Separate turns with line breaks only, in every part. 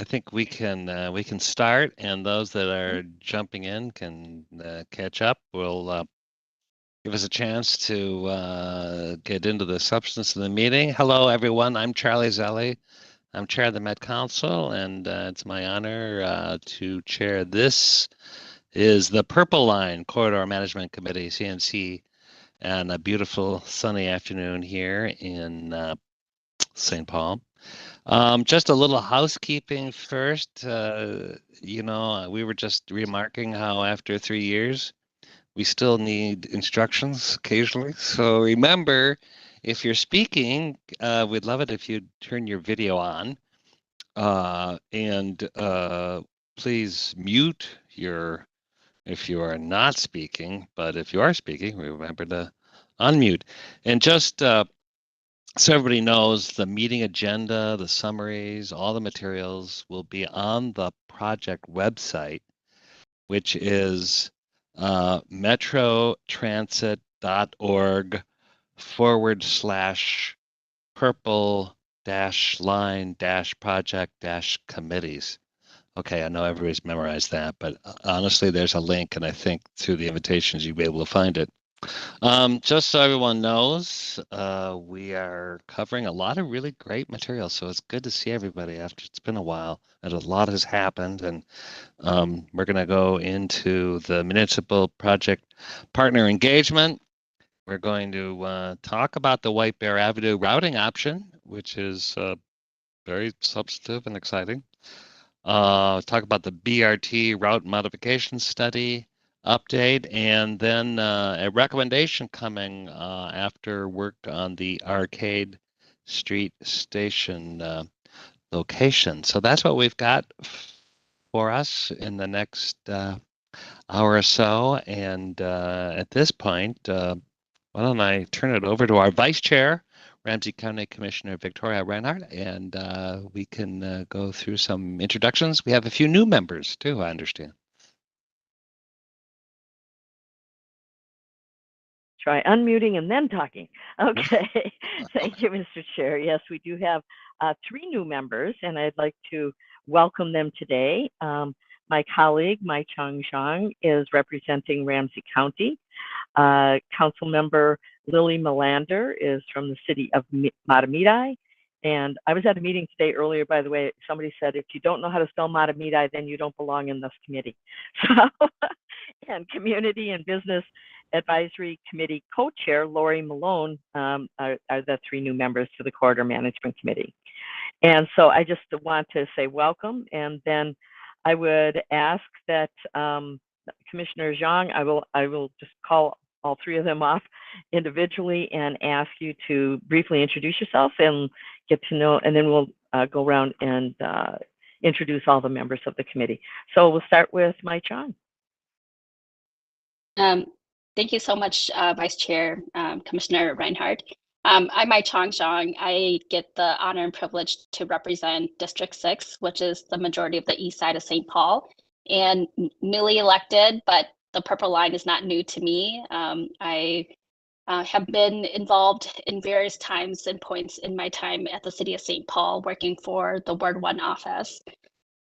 I think we can start, and those that are jumping in can catch up. We'll give us a chance to get into the substance of the meeting. Hello, everyone. I'm Charlie Zelle. I'm chair of the Met Council, and it's my honor to chair this is the Purple Line Corridor Management Committee, CMC, and a beautiful sunny afternoon here in St. Paul. Just a little housekeeping first. We were just remarking how after 3 years, we still need instructions occasionally. So remember, if you're speaking, we'd love it if you turn your video on. And please mute if you are not speaking, but if you are speaking, remember to unmute. And just so everybody knows, the meeting agenda, the summaries, all the materials will be on the project website, which is metrotransit.org/purple-line-project-committees. Okay, I know everybody's memorized that, but honestly, there's a link, and I think through the invitations, you'll be able to find it. Just so everyone knows, we are covering a lot of really great material, so it's good to see everybody after it's been a while, and a lot has happened, and we're going to go into the municipal project partner engagement. We're going to talk about the White Bear Avenue routing option, which is very substantive and exciting. Talk about the BRT route modification study update, and then a recommendation coming after work on the Arcade Street Station location. So that's what we've got for us in the next hour or so. And at this point, why don't I turn it over to our Vice Chair, Ramsey County Commissioner Victoria Reinhardt, and we can go through some introductions. We have a few new members too, I understand.
Try unmuting and then talking. Okay, thank you, Mr. Chair. Yes, we do have 3 new members, and I'd like to welcome them today. My colleague, Mai Chong Zhang, is representing Ramsey County. Council member Lily Melander is from the city of Matamidi. And I was at a meeting today earlier, by the way, somebody said, if you don't know how to spell Matamidi, then you don't belong in this committee. So, and Community and Business Advisory Committee co-chair Lori Malone are the 3 new members to the Corridor Management Committee. And so I just want to say welcome, and then I would ask that Commissioner Zhang, I will just call all 3 of them off individually and ask you to briefly introduce yourself and get to know, and then we'll go around and introduce all the members of the committee. So we'll start with Mai Chong.
Thank you so much, Vice Chair, Commissioner Reinhardt. I'm Mai Chong Zhang. I get the honor and privilege to represent District 6, which is the majority of the east side of St. Paul, and newly elected, but the Purple Line is not new to me. I have been involved in various times and points in my time at the city of St. Paul, working for the Ward 1 office.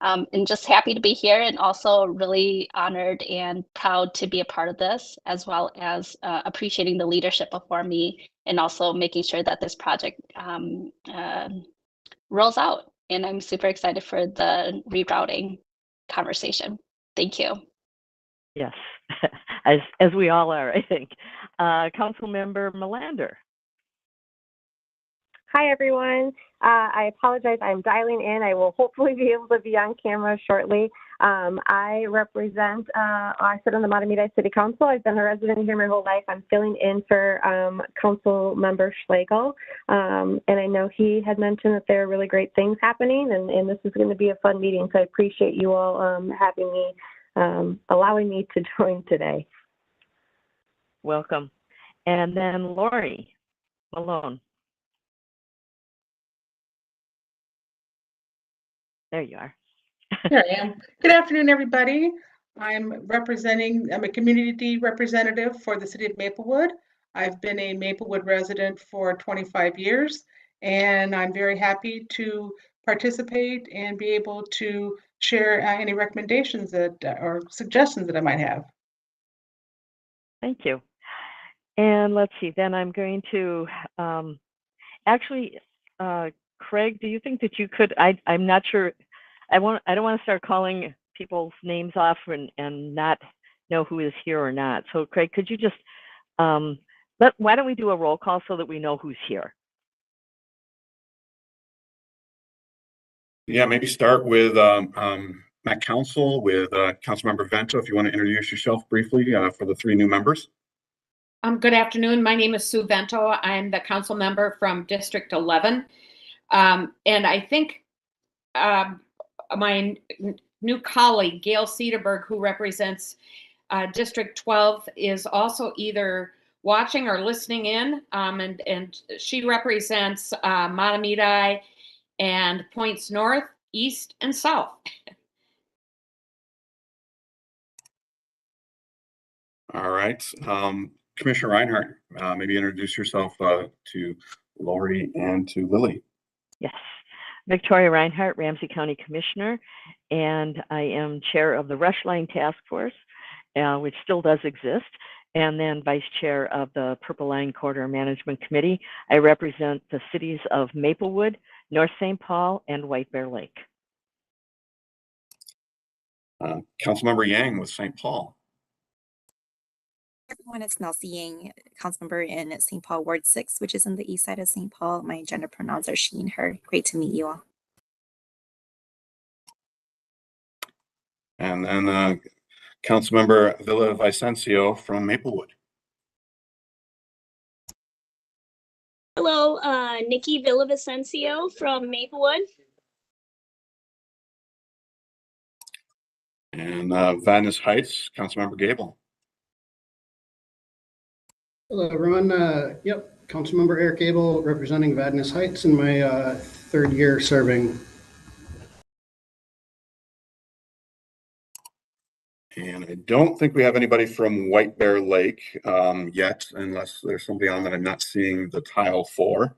And just happy to be here, and also really honored and proud to be a part of this, as well as appreciating the leadership before me, and also making sure that this project rolls out. And I'm super excited for the rerouting conversation. Thank you.
Yes, as we all are, I think. Council member Melander.
Hi, everyone. I apologize. I'm dialing in. I will hopefully be able to be on camera shortly. I represent, I sit on the Matamidi City Council. I've been a resident here my whole life. I'm filling in for Council Member Schlegel. And I know he had mentioned that there are really great things happening, and this is going to be a fun meeting. So I appreciate you all having me, allowing me to join today.
Welcome. And then Lori Malone. There you are.
Here I am. Good afternoon, everybody. I'm a community representative for the city of Maplewood. I've been a Maplewood resident for 25 years, and I'm very happy to participate and be able to share any recommendations that or suggestions that I might have.
Thank you. And let's see, then I'm going to actually, Craig, do you think that you could, I'm not sure, I don't want to start calling people's names off and not know who is here or not. So Craig, could you just, why don't we do a roll call so that we know who's here?
Yeah, maybe start with Met Council with Councilmember Vento, if you want to introduce yourself briefly for the 3 new members.
Good afternoon. My name is Sue Vento. I'm the council member from District 11. And I think my new colleague, Gail Cedarberg, who represents District 12, is also either watching or listening in. And she represents Matamidi and points north, east, and south.
All right. Commissioner Reinhardt, maybe introduce yourself to Lori and to Lily.
Yes, Victoria Reinhardt, Ramsey County Commissioner, and I am chair of the Rush Line Task Force, which still does exist, and then vice chair of the Purple Line Corridor Management Committee. I represent the cities of Maplewood, North St. Paul, and White Bear Lake.
Councilmember Yang with St. Paul.
Everyone, it's Nelsie Yang, councilmember in St. Paul Ward 6, which is on the east side of St. Paul. My gender pronouns are she and her. Great to meet you all.
And then Councilmember Villavicencio from Maplewood.
Hello, Nikki Villavicencio from Maplewood.
And Vadnais Heights, Councilmember Gable.
Hello, everyone. Yep, Councilmember Eric Gable, representing Vadnais Heights in my 3rd year serving.
And I don't think we have anybody from White Bear Lake yet, unless there's somebody on that I'm not seeing the tile for.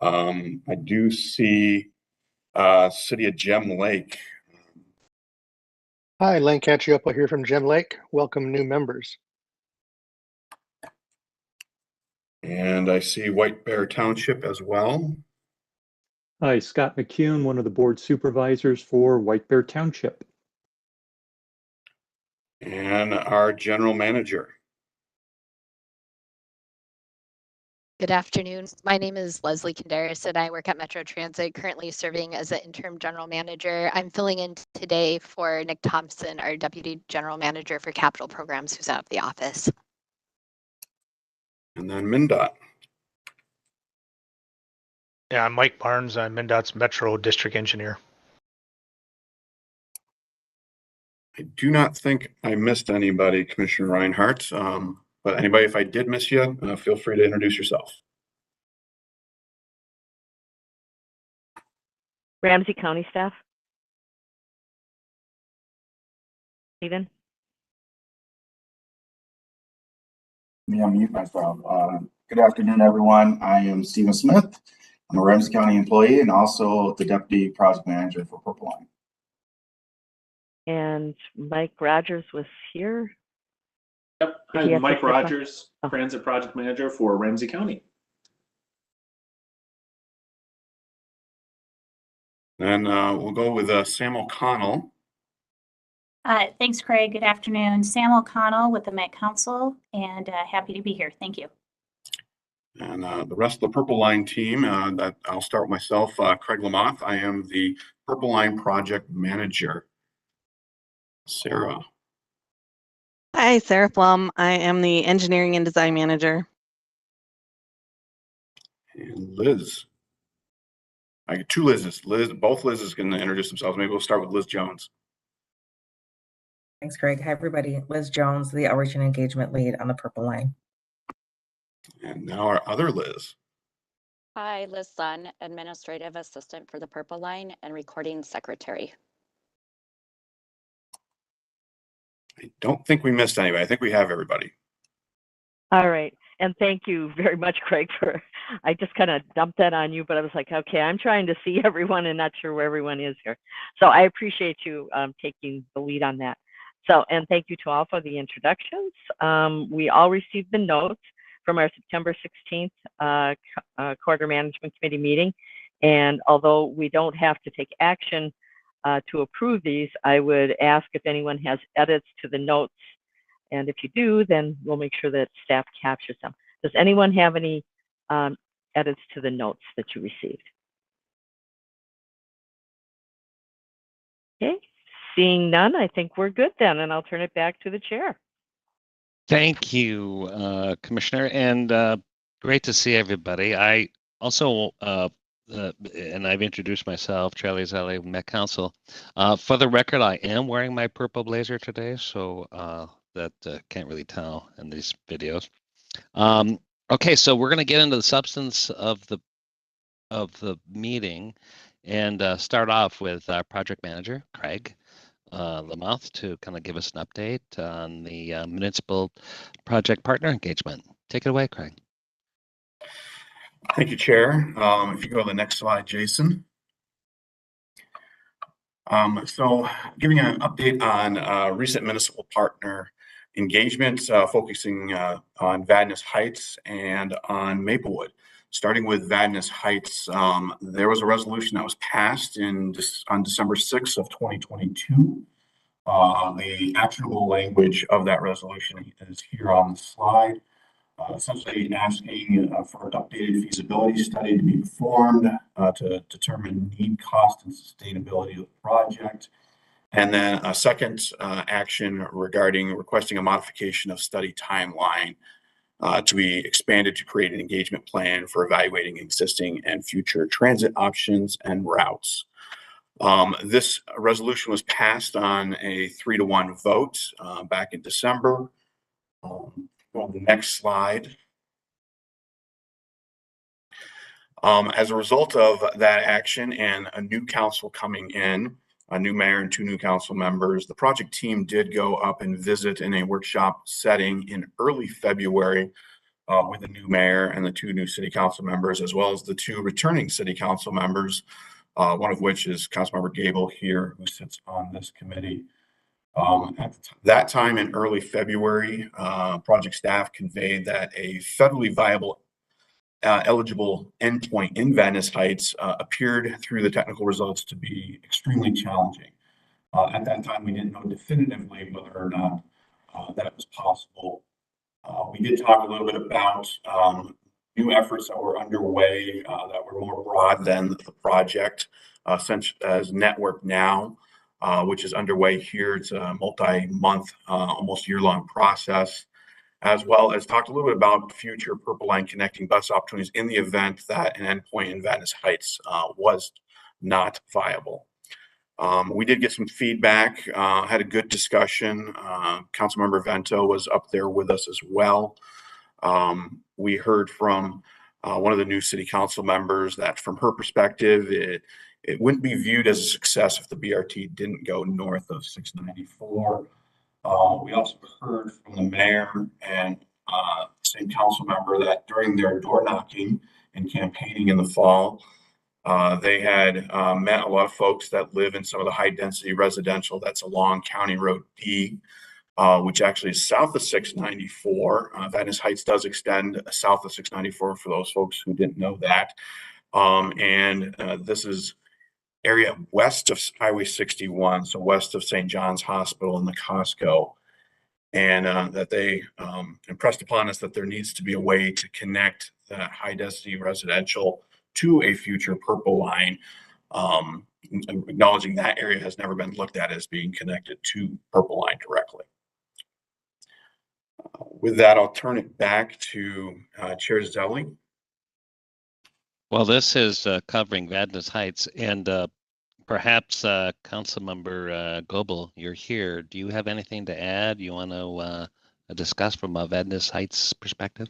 I do see City of Gem Lake.
Hi, Len Cacioppo here from Gem Lake. Welcome new members.
And I see White Bear Township as well.
Hi, Scott McCune, one of the board supervisors for White Bear Township.
And our general manager.
Good afternoon. My name is Leslie Kinderis and I work at Metro Transit, currently serving as an interim general manager. I'm filling in today for Nick Thompson, our deputy general manager for capital programs, who's out of the office.
And then MnDOT.
Yeah, I'm Mike Barnes. I'm MnDOT's Metro District Engineer.
I do not think I missed anybody, Commissioner Reinhardt. But anybody, if I did miss you, feel free to introduce yourself.
Ramsey County staff. Stephen?
Me unmute myself. Good afternoon, everyone. I am Stephen Smith. I'm a Ramsey County employee and also the deputy project manager for Purple Line.
And Mike Rogers was here.
Yep, hi, Mike Rogers, Transit Project Manager for Ramsey County.
And we'll go with Sam O'Connell.
Thanks, Craig. Good afternoon. Sam O'Connell with the Met Council, and happy to be here. Thank you.
And the rest of the Purple Line team, that I'll start with myself, Craig Lamothe. I am the Purple Line Project Manager. Sara.
Hi, Sara Pflaum. I am the Engineering and Design Manager.
And Liz. I get 2 Liz's. Both Liz's can introduce themselves. Maybe we'll start with Liz Jones.
Thanks, Craig. Hi, everybody. Liz Jones, the Outreach and Engagement Lead on the Purple Line.
And now our other Liz.
Hi, Liz Sun, Administrative Assistant for the Purple Line and Recording Secretary.
I don't think we missed anybody. I think we have everybody.
All right. And thank you very much, Craig, for, I just kind of dumped that on you, but I was like, okay, I'm trying to see everyone and not sure where everyone is here. So I appreciate you taking the lead on that. So, and thank you to all for the introductions. We all received the notes from our September 16th Quarter Management Committee meeting. And although we don't have to take action to approve these, I would ask if anyone has edits to the notes. And if you do, then we'll make sure that staff captures them. Does anyone have any edits to the notes that you received? Okay, seeing none, I think we're good then, and I'll turn it back to the chair.
Thank you, Commissioner, and great to see everybody. I also, and I've introduced myself, Charlie Zelle, Met Council. For the record, I am wearing my purple blazer today, so that can't really tell in these videos. Okay, so we're going to get into the substance of the meeting and start off with our project manager, Craig Lamothe, to kind of give us an update on the municipal project partner engagement. Take it away, Craig.
Thank you, Chair. If you go to the next slide, Jason. So giving an update on recent municipal partner engagements, focusing on Vadnais Heights and on Maplewood. Starting with Vadnais Heights, there was a resolution that was passed on December 6th of 2022. The actionable language of that resolution is here on the slide. Essentially asking for an updated feasibility study to be performed to determine need, cost, and sustainability of the project. And then a second action regarding requesting a modification of study timeline to be expanded to create an engagement plan for evaluating existing and future transit options and routes. This resolution was passed on a 3-to-1 vote back in December. On the next slide. As a result of that action and a new council coming in, a new mayor and 2 new council members, the project team did go up and visit in a workshop setting in early February with the new mayor and the 2 new city council members, as well as the 2 returning city council members, one of which is Councilmember Gable here, who sits on this committee. At that time in early February, project staff conveyed that a federally viable eligible endpoint in Vadnais Heights appeared through the technical results to be extremely challenging. At that time, we didn't know definitively whether or not that was possible. We did talk a little bit about new efforts that were underway that were more broad than the project, such as Network Now, which is underway here. It's a multi-month, almost year-long process, as well as talked a little bit about future Purple Line connecting bus opportunities in the event that an endpoint in Vadnais Heights was not viable. We did get some feedback, had a good discussion. Councilmember Vento was up there with us as well. We heard from one of the new city council members that from her perspective, it wouldn't be viewed as a success if the BRT didn't go north of 694. We also heard from the mayor and same council member that during their door knocking and campaigning in the fall, they had met a lot of folks that live in some of the high density residential that's along County Road D, which actually is south of 694. Vadnais Heights does extend south of 694 for those folks who didn't know that. This is area west of Highway 61, so west of St. John's Hospital and the Costco. And that they impressed upon us that there needs to be a way to connect that high density residential to a future Purple Line, acknowledging that area has never been looked at as being connected to Purple Line directly. With that, I'll turn it back to Chair Zelle.
Well, this is covering Vadnais Heights, and perhaps Councilmember Goebel, you're here. Do you have anything to add? You want to discuss from a Vadnais Heights perspective?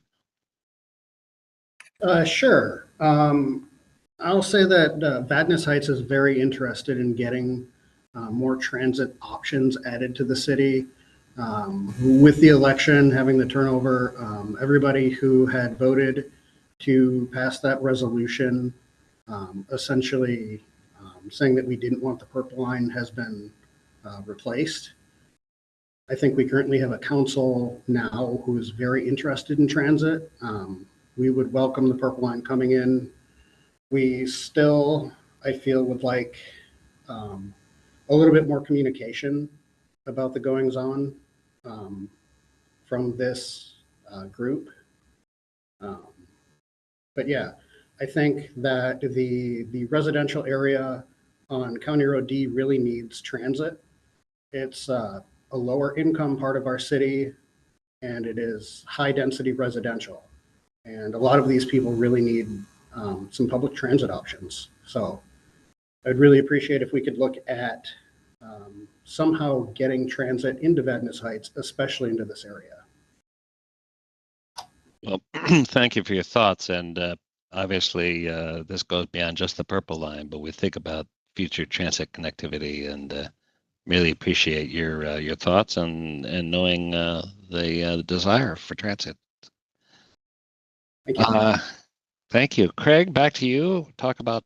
Sure. I'll say that Vadnais Heights is very interested in getting more transit options added to the city. With the election, having the turnover, everybody who had voted to pass that resolution, essentially saying that we didn't want the purple line, has been replaced. I think we currently have a council now who is very interested in transit. We would welcome the purple line coming in. We still, I feel, would like a little bit more communication about the goings on from this group. But yeah, I think that the residential area on County Road D really needs transit. It's a lower income part of our city, and it is high density residential. And a lot of these people really need some public transit options. So I'd really appreciate if we could look at somehow getting transit into Vadnais Heights, especially into this area.
Well, thank you for your thoughts. And obviously, this goes beyond just the purple line, but we think about future transit connectivity, and really appreciate your thoughts and knowing the desire for transit.
Thank you.
Thank you. Craig, back to you. Talk about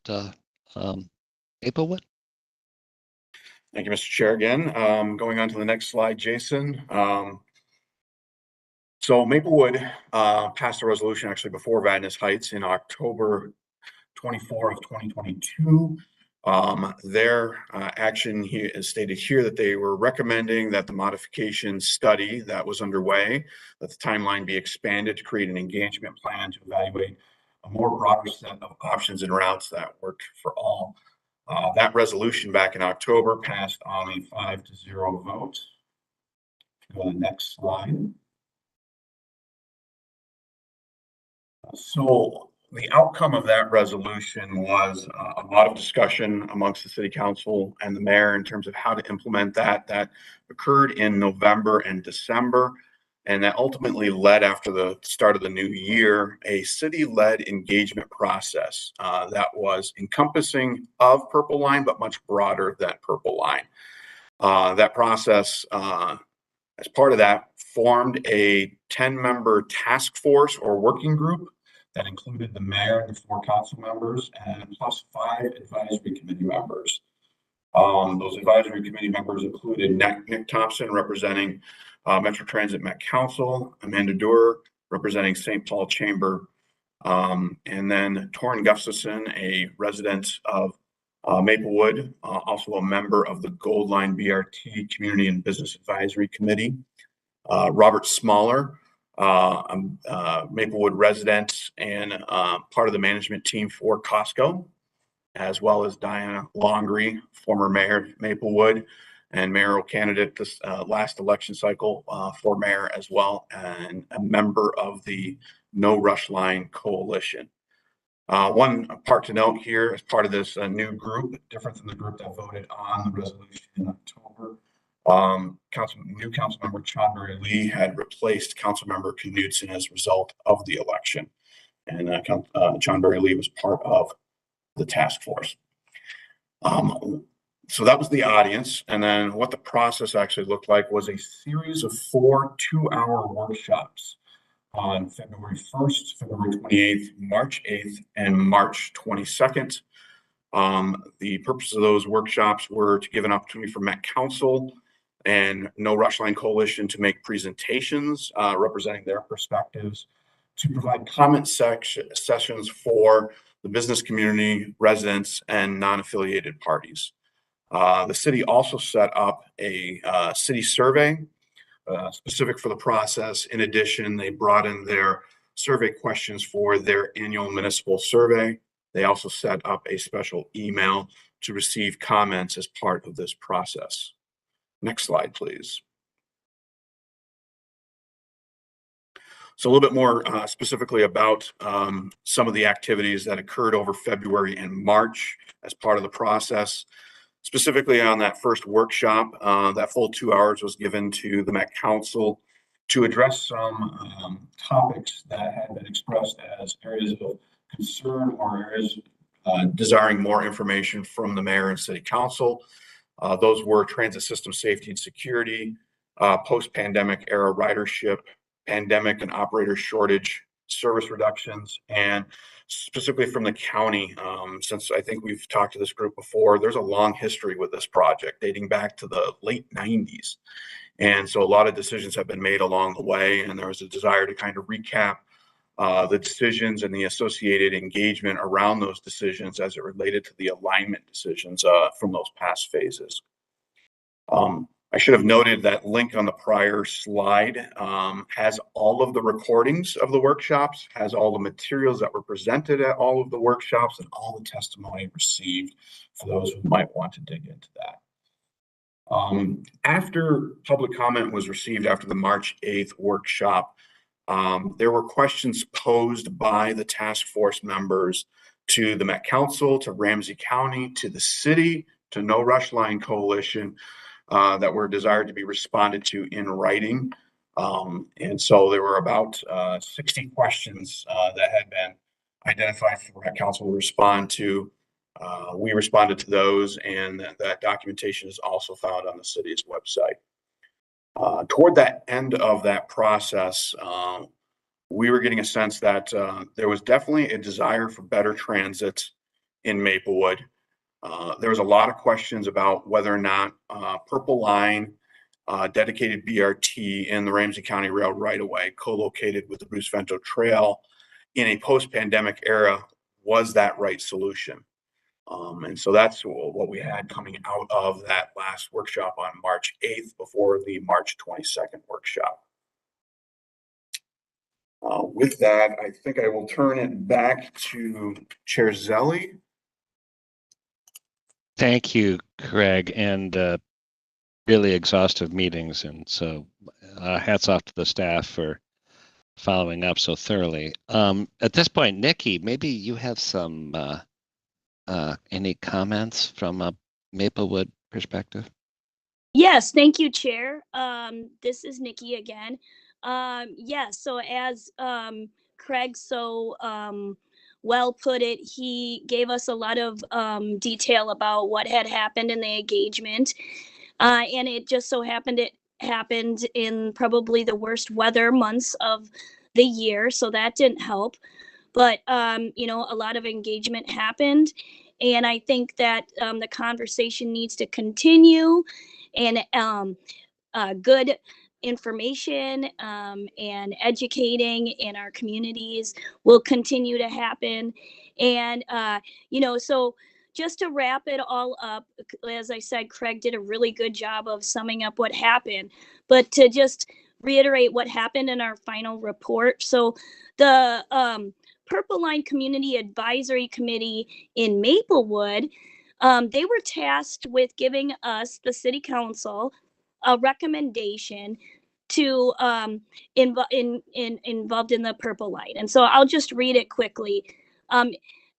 Maplewood.
Thank you, Mr. Chair, again. Going on to the next slide, Jason. So Maplewood passed a resolution actually before Vadnais Heights in October 24 of 2022. Their action here is stated here that they were recommending that the modification study that was underway, that the timeline be expanded to create an engagement plan to evaluate a more broader set of options and routes that work for all. That resolution back in October passed on a 5-0 vote. Go to the next slide. So the outcome of that resolution was a lot of discussion amongst the city council and the mayor in terms of how to implement that. That occurred in November and December, and that ultimately led, after the start of the new year, a city-led engagement process that was encompassing of Purple Line, but much broader than Purple Line. That process, as part of that, formed a 10-member task force or working group that included the mayor and the 4 council members, and plus 5 advisory committee members. Those advisory committee members included Nick Thompson, representing Metro Transit Met Council, Amanda Durer, representing St. Paul Chamber, and then Torrin Gustafson, a resident of Maplewood, also a member of the Gold Line BRT Community and Business Advisory Committee. Robert Smaller, Maplewood resident and part of the management team for Costco, as well as Diana Longery, former mayor of Maplewood and mayoral candidate this last election cycle for mayor as well, and a member of the No Rush Line Coalition. One part to note here, as part of this new group, different than the group that voted on the resolution in October, new council member Chonberry Lee had replaced council member Knudsen as a result of the election, and Chonberry Lee was part of the task force. So that was the audience, and then what the process actually looked like was a series of 4 2-hour workshops on February 1st, February 28th, March 8th, and March 22nd. The purpose of those workshops were to give an opportunity for Met Council and No Rush Line Coalition to make presentations representing their perspectives, to provide comment sessions for the business community, residents, and non-affiliated parties. The city also set up a city survey specific for the process. In addition, they brought in their survey questions for their annual municipal survey. They also set up a special email to receive comments as part of this process. Next slide, please. So a little bit more specifically about some of the activities that occurred over February and March as part of the process. Specifically on that first workshop, that full 2 hours was given to the Met Council to address some topics that had been expressed as areas of concern or areas desiring more information from the mayor and city council. Those were transit system safety and security, post-pandemic era ridership, pandemic and operator shortage, service reductions, and specifically from the county. Since I think we've talked to this group before, there's a long history with this project dating back to the late 90s. And so a lot of decisions have been made along the way, and there was a desire to kind of recap the decisions and the associated engagement around those decisions as it related to the alignment decisions from those past phases. I should have noted that link on the prior slide has all of the recordings of the workshops, has all the materials that were presented at all of the workshops, and all the testimony received for those who might want to dig into that. After public comment was received after the March 8th workshop, there were questions posed by the task force members to the Met Council, to Ramsey County, to the city, to No Rush Line Coalition that were desired to be responded to in writing. And so there were about 60 questions that had been identified for Met Council to respond to. We responded to those, and that documentation is also found on the city's website. Toward that end of that process, we were getting a sense that there was definitely a desire for better transit in Maplewood. There was a lot of questions about whether or not Purple Line, dedicated BRT in the Ramsey County Rail right-of-way, co-located with the Bruce Vento Trail in a post-pandemic era, was that right solution. And so that's what we had coming out of that last workshop on March 8th before the March 22nd workshop. With that, I think I will turn it back to Chair Zelle.
Thank you, Craig, and really exhaustive meetings. And so hats off to the staff for following up so thoroughly. At this point, Nikki, maybe you have some any comments from a Maplewood perspective?
Yes, thank you, Chair. This is Nikki again. Yes, so as Craig so well put it, he gave us a lot of detail about what had happened in the engagement. And it just so happened it happened in probably the worst weather months of the year, so that didn't help. But you know, a lot of engagement happened, and I think that the conversation needs to continue, and good information and educating in our communities will continue to happen. And you know, so just to wrap it all up, as I said, Craig did a really good job of summing up what happened, but to just reiterate what happened in our final report. So the Purple Line Community Advisory Committee in Maplewood, they were tasked with giving us, the city council, a recommendation to involved in the Purple Line. And so I'll just read it quickly.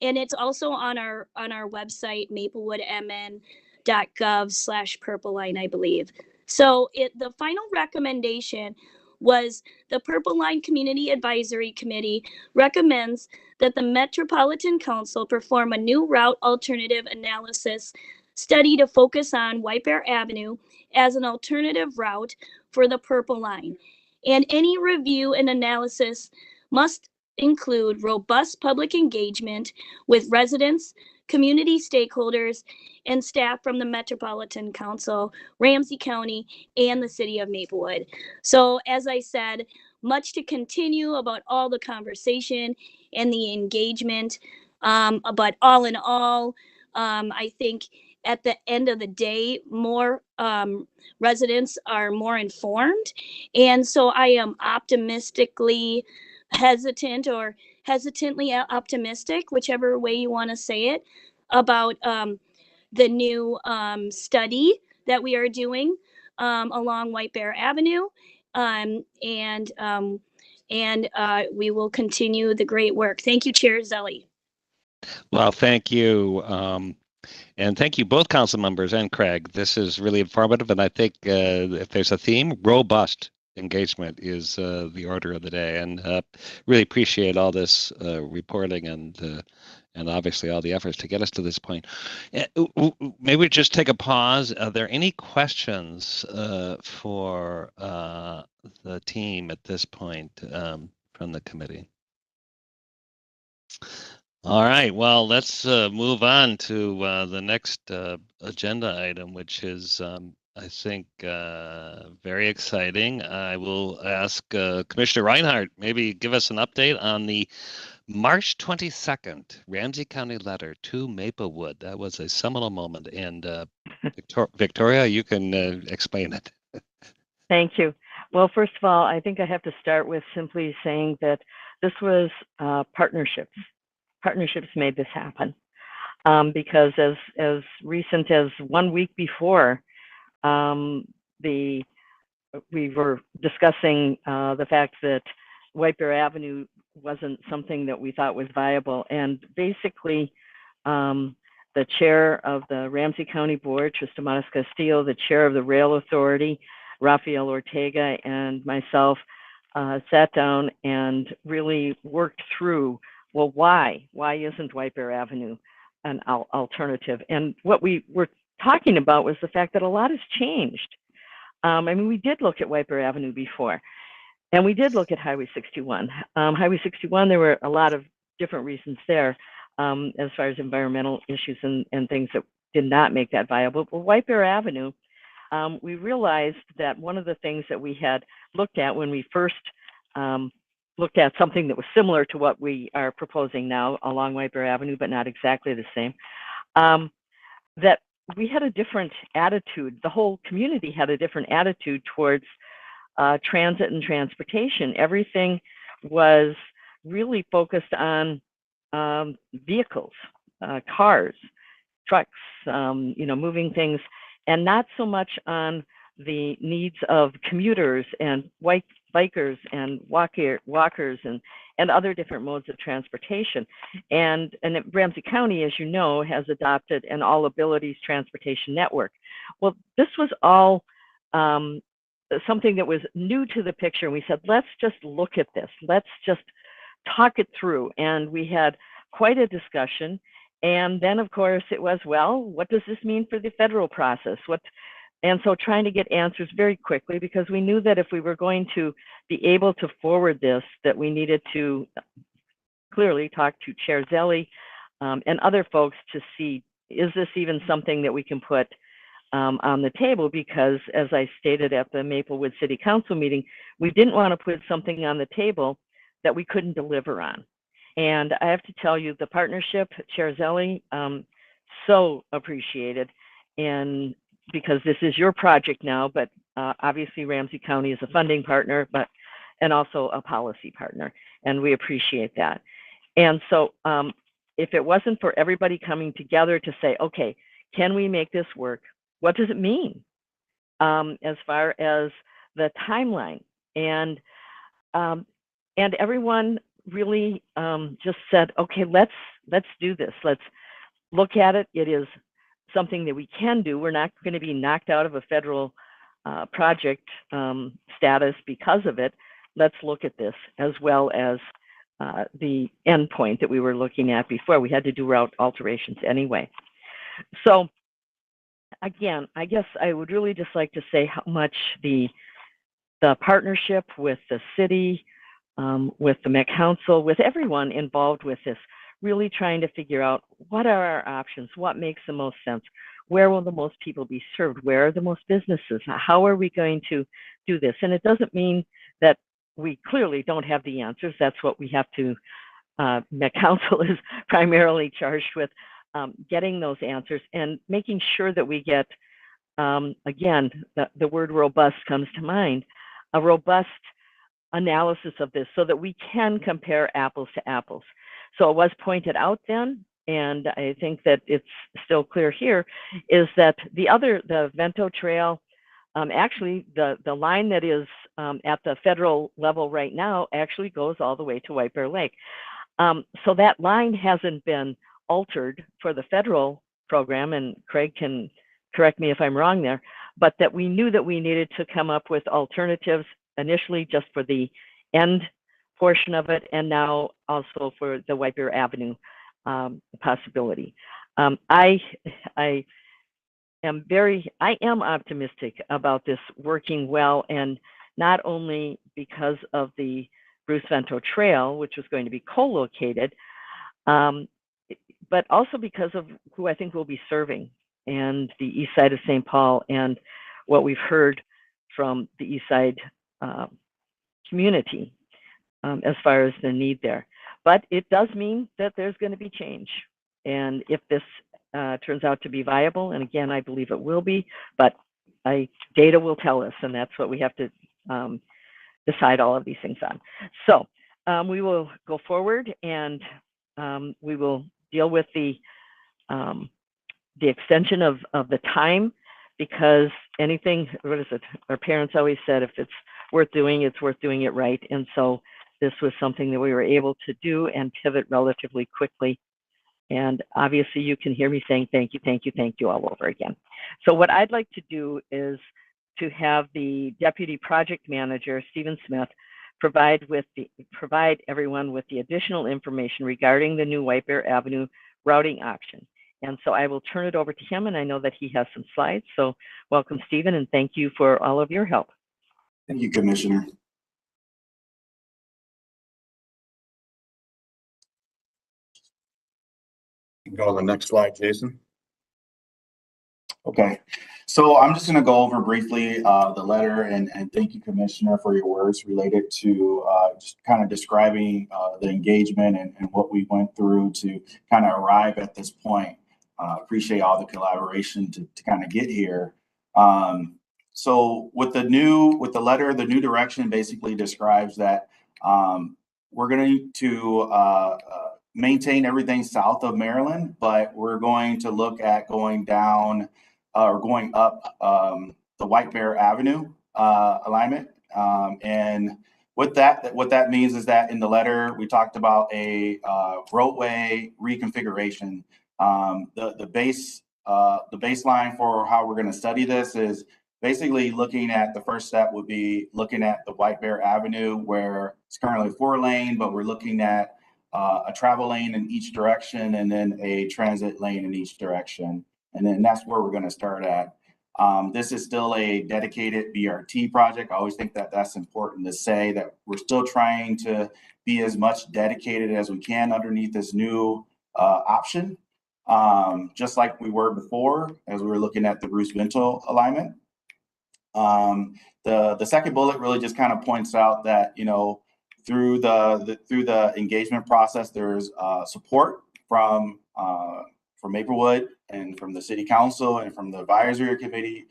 And it's also on our website, maplewoodmn.gov/Purple Line, I believe. So the final recommendation was the Purple Line Community Advisory Committee recommends that the Metropolitan Council perform a new route alternative analysis study to focus on White Bear Avenue as an alternative route for the Purple Line. And any review and analysis must include robust public engagement with residents, community stakeholders, and staff from the Metropolitan Council, Ramsey County, and the city of Maplewood. So as I said, much to continue about all the conversation and the engagement. But all in all, I think at the end of the day, more residents are more informed. And so I am optimistically hesitant or hesitantly optimistic, whichever way you want to say it, about the new study that we are doing along White Bear Avenue. And we will continue the great work. Thank you, Chair Zelle.
Well, thank you. And thank you, both council members and Craig. This is really informative. And I think if there's a theme, robust engagement is the order of the day. And really appreciate all this reporting and and obviously all the efforts to get us to this point. Maybe we just take a pause. Are there any questions for the team at this point from the committee? All right, well, let's move on to the next agenda item, which is, I think, very exciting. I will ask Commissioner Reinhardt, maybe give us an update on the March 22nd Ramsey County letter to Maplewood. That was a seminal moment, and Victoria, you can explain it.
Thank you. Well, first of all, I think I have to start with simply saying that this was partnerships. Partnerships made this happen, because as recent as 1 week before, we were discussing the fact that White Bear Avenue wasn't something that we thought was viable, and basically the chair of the Ramsey County Board, Trista Matas Castillo, the chair of the Rail Authority, Rafael Ortega, and myself sat down and really worked through, well, why isn't White Bear Avenue an alternative? And what we were talking about was the fact that a lot has changed. I mean, we did look at White Bear Avenue before, and we did look at Highway 61. Highway 61, there were a lot of different reasons there, as far as environmental issues and things that did not make that viable. But White Bear Avenue, we realized that one of the things that we had looked at when we first looked at something that was similar to what we are proposing now along White Bear Avenue, but not exactly the same, that we had a different attitude. The whole community had a different attitude towards transit and transportation. Everything was really focused on vehicles, cars, trucks, moving things, and not so much on the needs of commuters and bikers and walkers and other different modes of transportation. And Ramsey County, as you know, has adopted an all abilities transportation network. Well, this was all something that was new to the picture. And we said, let's just look at this. Let's just talk it through. And we had quite a discussion. And then, of course, it was, well, what does this mean for the federal process? And so trying to get answers very quickly, because we knew that if we were going to be able to forward this, that we needed to clearly talk to Chair Zelle and other folks to see, is this even something that we can put on the table? Because as I stated at the Maplewood City Council meeting, we didn't want to put something on the table that we couldn't deliver on. And I have to tell you, the partnership, Chair Zelle, so appreciated. And because this is your project now, but obviously Ramsey County is a funding partner, and also a policy partner, and we appreciate that. And so if it wasn't for everybody coming together to say, okay, can we make this work? What does it mean as far as the timeline? And everyone really just said, okay, let's do this. Let's look at it. It is something that we can do. We're not going to be knocked out of a federal project status because of it. Let's look at this, as well as the endpoint that we were looking at before. We had to do route alterations anyway. So again, I guess I would really just like to say how much the partnership with the city, with the Met Council, with everyone involved with this, really trying to figure out what are our options, what makes the most sense, where will the most people be served, where are the most businesses, how are we going to do this? And it doesn't mean that we clearly don't have the answers. That's what we have to, Met Council is primarily charged with, getting those answers and making sure that we get, again, the word robust comes to mind, a robust analysis of this so that we can compare apples to apples. So it was pointed out then, and I think that it's still clear here, is that the Vento Trail, actually the line that is at the federal level right now actually goes all the way to White Bear Lake. So that line hasn't been altered for the federal program, and Craig can correct me if I'm wrong there, but that we knew that we needed to come up with alternatives initially just for the end portion of it, and now also for the White Bear Avenue possibility. I am optimistic about this working well, and not only because of the Bruce Vento Trail, which was going to be co-located, but also because of who I think will be serving, and the east side of St. Paul, and what we've heard from the east side community as far as the need there. But it does mean that there's going to be change. And if this turns out to be viable, and again, I believe it will be, but data will tell us, and that's what we have to decide all of these things on. So we will go forward, and we will deal with the extension of the time, because anything, what is it? Our parents always said, if it's worth doing, it's worth doing it right. And so this was something that we were able to do and pivot relatively quickly. And obviously you can hear me saying thank you all over again. So what I'd like to do is to have the Deputy Project Manager, Stephen Smith, provide everyone with the additional information regarding the new White Bear Avenue routing option. And so I will turn it over to him, and I know that he has some slides. So welcome, Stephen, and thank you for all of your help.
Thank you, Commissioner.
Go on the next slide, Jason.
Okay, so I'm just going to go over briefly the letter, and thank you, Commissioner, for your words related to just kind of describing the engagement and what we went through to kind of arrive at this point. Appreciate all the collaboration to kind of get here. So with the letter, the new direction basically describes that we're going to maintain everything south of Maryland, but we're going to look at going down or going up the White Bear Avenue alignment. And with that, what that means is that in the letter, we talked about a roadway reconfiguration. The baseline for how we're going to study this is basically looking at, the first step would be looking at the White Bear Avenue, where it's currently 4-lane, but we're looking at a travel lane in each direction, and then a transit lane in each direction. And then that's where we're going to start at. This is still a dedicated BRT project. I always think that that's important to say, that we're still trying to be as much dedicated as we can underneath this new option, just like we were before as we were looking at the Bruce Vento alignment. The second bullet really just kind of points out that, you know, through the engagement process, there's support from Maplewood and from the City Council and from the Advisory Committee,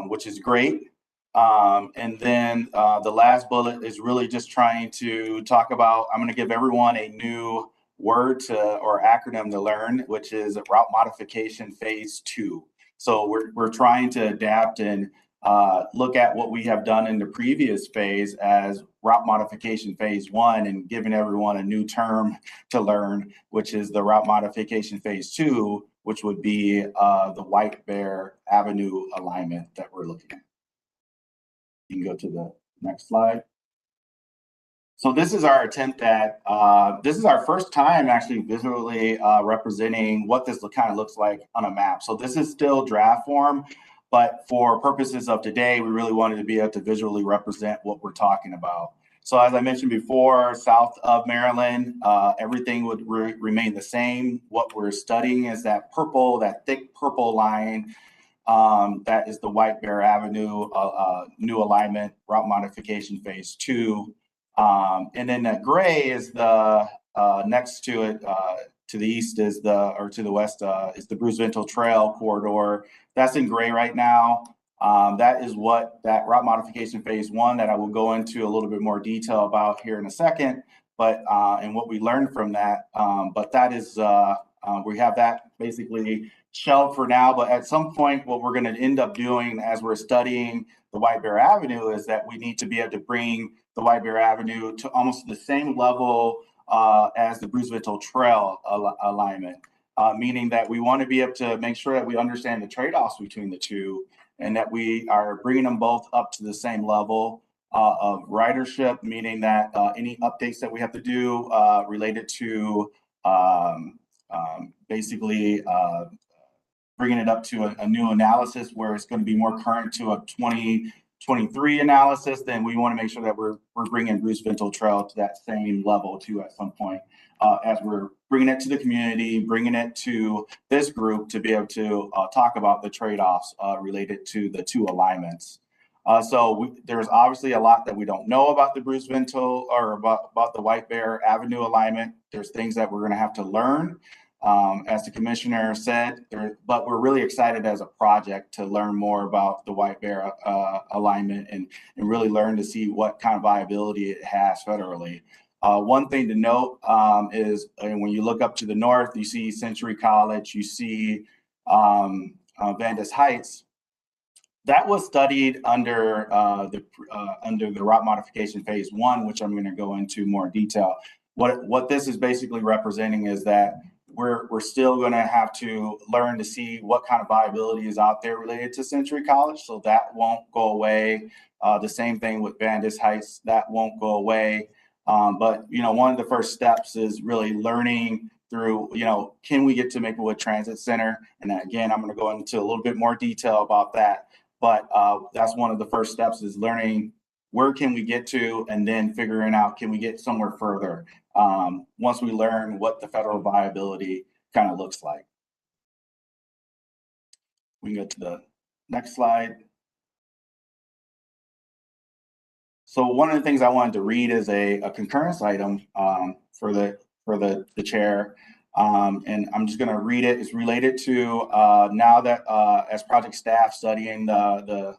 which is great. And then the last bullet is really just trying to talk about, I'm going to give everyone a new word or acronym to learn, which is Route Modification Phase 2. So we're trying to adapt and look at what we have done in the previous phase as Route Modification Phase 1, and giving everyone a new term to learn, which is the Route Modification Phase 2, which would be the White Bear Avenue alignment that we're looking at. You can go to the next slide. So this is our attempt at, this is our first time actually visually representing what this kind of looks like on a map. So this is still draft form, but for purposes of today, we really wanted to be able to visually represent what we're talking about. So as I mentioned before, south of Maryland, everything would remain the same. What we're studying is that purple, that thick purple line, that is the White Bear Avenue new alignment, Route Modification Phase 2. And then that gray is the next to it, to the east is or to the west is the Bruce Vento Trail corridor. That's in gray right now. That is what that Route Modification Phase 1 that I will go into a little bit more detail about here in a second, but and what we learned from that. But that is, we have that basically shelved for now, but at some point what we're going to end up doing as we're studying the White Bear Avenue is that we need to be able to bring the White Bear Avenue to almost the same level as the Bruce Vento Trail alignment, meaning that we want to be able to make sure that we understand the trade-offs between the two, and that we are bringing them both up to the same level of ridership, meaning that any updates that we have to do related to basically bringing it up to a new analysis where it's going to be more current to a 2023 analysis, then we want to make sure that we're bringing Bruce Ventil Trail to that same level too at some point, as we're bringing it to the community, bringing it to this group to be able to talk about the trade-offs related to the two alignments. There's obviously a lot that we don't know about the Bruce Ventil or about the White Bear Avenue alignment. There's things that we're going to have to learn. As the commissioner said, but we're really excited as a project to learn more about the White Bear alignment and really learn to see what kind of viability it has federally. One thing to note is when you look up to the north, you see Century College, you see Vandus Heights. That was studied under the route modification phase 1, which I'm going to go into more detail. What this is basically representing is that we're still going to have to learn to see what kind of viability is out there related to Century College. So that won't go away. The same thing with Vandus Heights, that won't go away. But one of the first steps is really learning through, can we get to Maplewood Transit Center? And again, I'm going to go into a little bit more detail about that. But that's one of the first steps, is learning where can we get to, and then figuring out, can we get somewhere further once we learn what the federal viability kind of looks like. We can go to the next slide. So one of the things I wanted to read is a concurrence item for the chair. And I'm just going to read it. It's related to now that as project staff studying the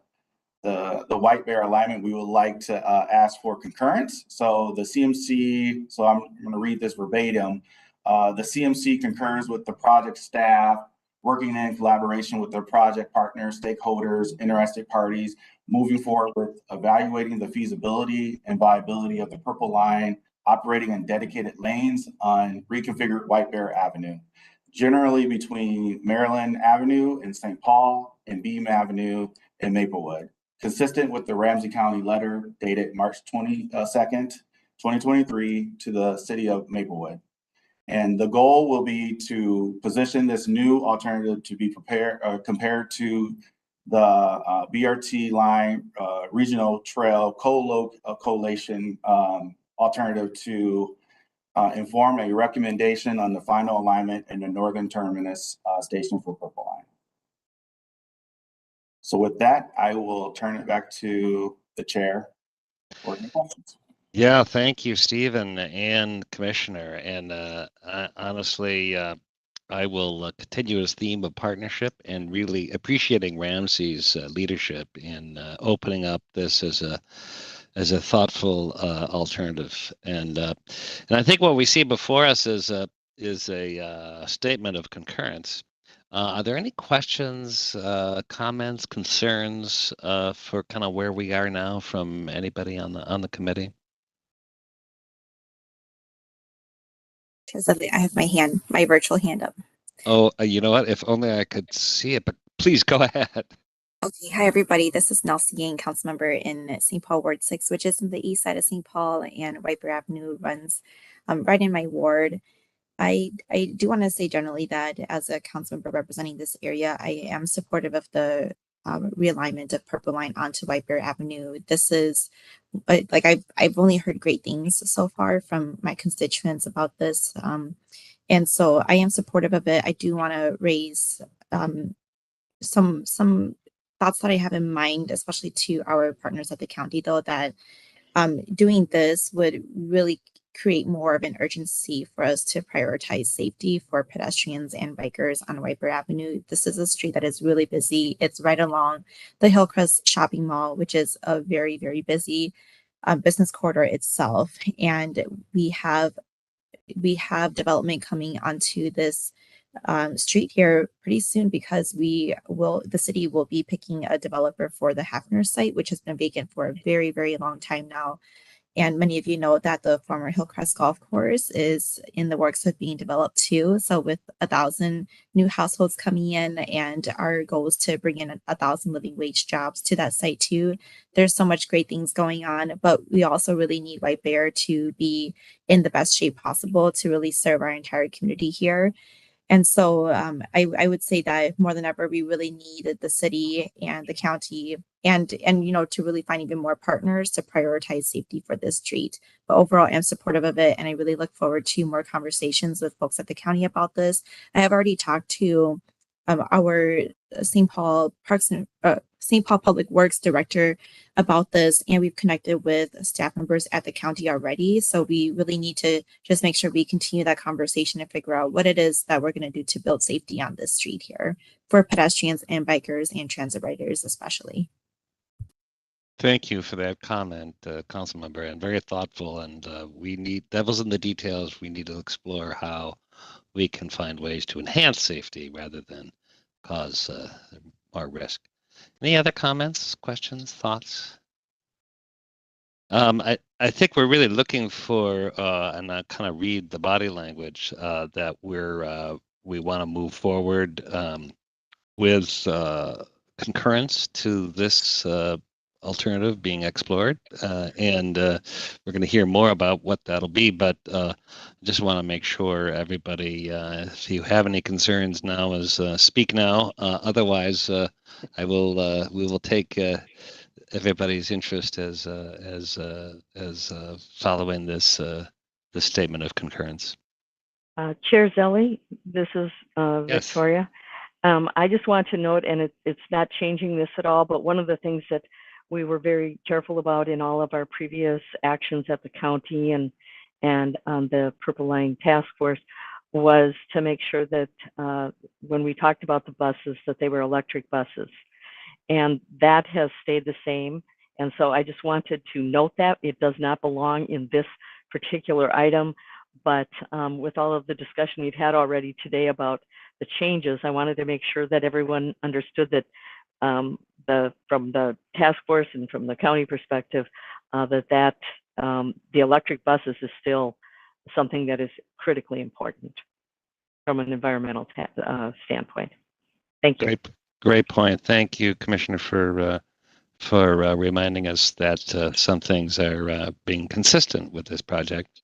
White Bear alignment, we would like to ask for concurrence. So the CMC, so I'm going to read this verbatim. The CMC concurs with the project staff working in collaboration with their project partners, stakeholders, interested parties, moving forward with evaluating the feasibility and viability of the Purple Line operating in dedicated lanes on reconfigured White Bear Avenue, generally between Maryland Avenue and St. Paul and Beam Avenue in Maplewood, consistent with the Ramsey County letter dated March 22nd, 2023 to the city of Maplewood. And the goal will be to position this new alternative to be compared to the BRT line regional trail collation alternative to inform a recommendation on the final alignment in the northern terminus station for Purple Line. So with that, I will turn it back to the chair for any questions.
Yeah, thank you, Stephen and Commissioner. And honestly, I will continue his theme of partnership and really appreciating Ramsey's leadership in opening up this as a thoughtful alternative. And I think what we see before us is a statement of concurrence. Are there any questions, comments, concerns for kind of where we are now from anybody on the committee?
I have my virtual hand up.
Oh, you know what? If only I could see it, but please go ahead.
Okay, hi everybody. This is Nelsie Yang, council member in St. Paul Ward 6, which is in the east side of St. Paul, and White Bear Avenue runs right in my ward. I do want to say generally that as a council member representing this area, I am supportive of the realignment of Purple Line onto White Bear Avenue. This is like I've only heard great things so far from my constituents about this, and so I am supportive of it. I do want to raise some thoughts that I have in mind, especially to our partners at the county, though, that doing this would really create more of an urgency for us to prioritize safety for pedestrians and bikers on White Bear Avenue. This is a street that is really busy. It's right along the Hillcrest Shopping Mall, which is a very, very busy business corridor itself. And we have development coming onto this street here pretty soon, because the city will be picking a developer for the Hafner site, which has been vacant for a very, very long time now. And many of you know that the former Hillcrest Golf Course is in the works of being developed too. So with 1,000 new households coming in, and our goal is to bring in 1,000 living wage jobs to that site too. There's so much great things going on, but we also really need White Bear to be in the best shape possible to really serve our entire community here. And so I would say that more than ever, we really need the city and the county and to really find even more partners to prioritize safety for this street. But overall, I'm supportive of it, and I really look forward to more conversations with folks at the county about this. I have already talked to our St. Paul Public Works director about this, and we've connected with staff members at the county already. So we really need to just make sure we continue that conversation and figure out what it is that we're going to do to build safety on this street here for pedestrians and bikers and transit riders especially.
Thank you for that comment, council member, and very thoughtful. And we need devils in the details. We need to explore how we can find ways to enhance safety rather than cause more risk. Any other comments, questions, thoughts? I think we're really looking for, and I kind of read the body language that we want to move forward with concurrence to this alternative being explored, and we're going to hear more about what that'll be. But just want to make sure everybody, if you have any concerns now, is speak now. Otherwise, we will take everybody's interest as following this statement of concurrence.
Chair Zelle, this is
Yes.
Victoria. I just want to note, and it's not changing this at all, but one of the things that we were very careful about in all of our previous actions at the county and the Purple Line Task Force was to make sure that when we talked about the buses, that they were electric buses. And that has stayed the same. And so I just wanted to note that it does not belong in this particular item, but with all of the discussion we've had already today about the changes, I wanted to make sure that everyone understood that from the task force and from the county perspective, the electric buses is still something that is critically important from an environmental standpoint. Thank you.
Great point. Thank you, Commissioner, for reminding us that some things are being consistent with this project.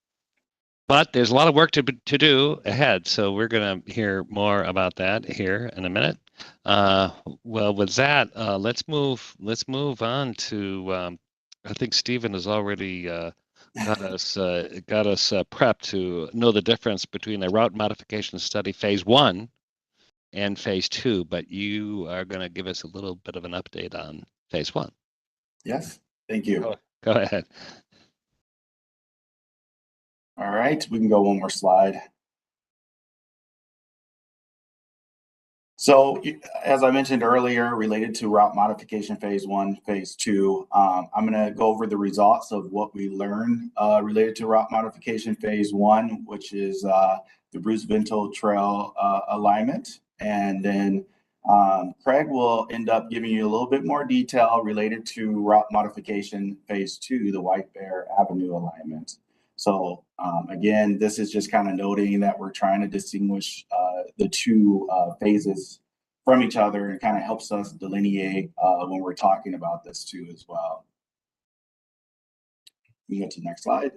But there's a lot of work to do ahead, so we're going to hear more about that here in a minute. Well, with that, let's move on to. I think Stephen has already got us prepped to know the difference between a route modification study phase 1 and phase 2. But you are going to give us a little bit of an update on phase 1.
Yes, thank you.
Go ahead.
All right, we can go one more slide. So as I mentioned earlier, related to route modification phase 1, phase 2, I'm going to go over the results of what we learned related to route modification phase 1, which is the Bruce Vinto Trail alignment. And then Craig will end up giving you a little bit more detail related to route modification phase 2, the White Bear Avenue alignment. So again, this is just kind of noting that we're trying to distinguish the two phases from each other, and kind of helps us delineate when we're talking about this too as well. We go to the next slide.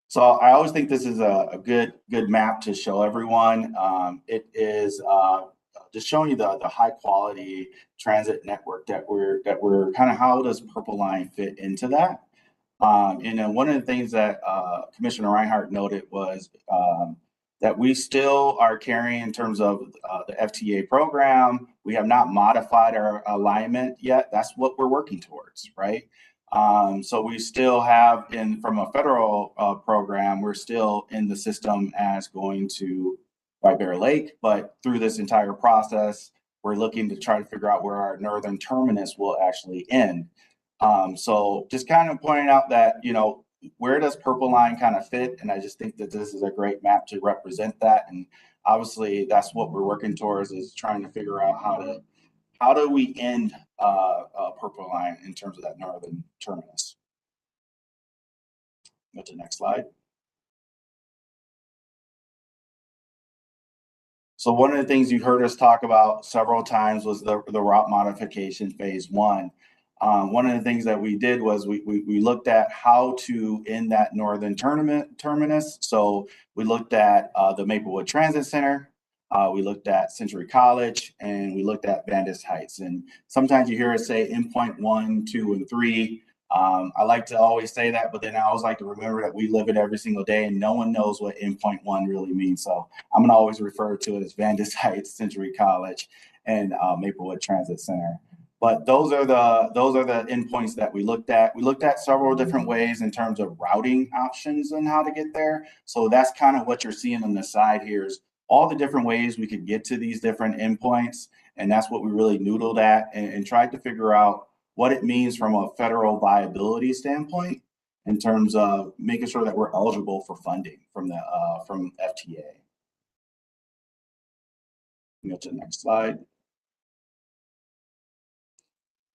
So I always think this is a good map to show everyone. It is just showing you the high quality transit network that we're kind of, how does Purple Line fit into that? And then one of the things that Commissioner Reinhardt noted was that we still are carrying in terms of the FTA program. We have not modified our alignment yet. That's what we're working towards, right? So we still have, from a federal program, we're still in the system as going to White Bear Lake, but through this entire process, we're looking to try to figure out where our northern terminus will actually end. So just kind of pointing out that, where does Purple Line kind of fit? And I just think that this is a great map to represent that. And obviously that's what we're working towards, is trying to figure out how do we end Purple Line in terms of that northern terminus? Go to the next slide. So one of the things you heard us talk about several times was the route modification phase 1. One of the things that we did was we looked at how to end that northern terminus. So we looked at the Maplewood Transit Center, we looked at Century College, and we looked at Vandus Heights. And sometimes you hear us say endpoint 1, 2, and 3. I like to always say that, but then I always like to remember that we live it every single day and no one knows what endpoint 1 really means. So I'm gonna always refer to it as Vandus Heights, Century College, and Maplewood Transit Center. But those are the endpoints that we looked at. We looked at several different ways in terms of routing options and how to get there. So that's kind of what you're seeing on the side here is all the different ways we could get to these different endpoints. And that's what we really noodled at and tried to figure out what it means from a federal viability standpoint in terms of making sure that we're eligible for funding from the from FTA. Go to the next slide.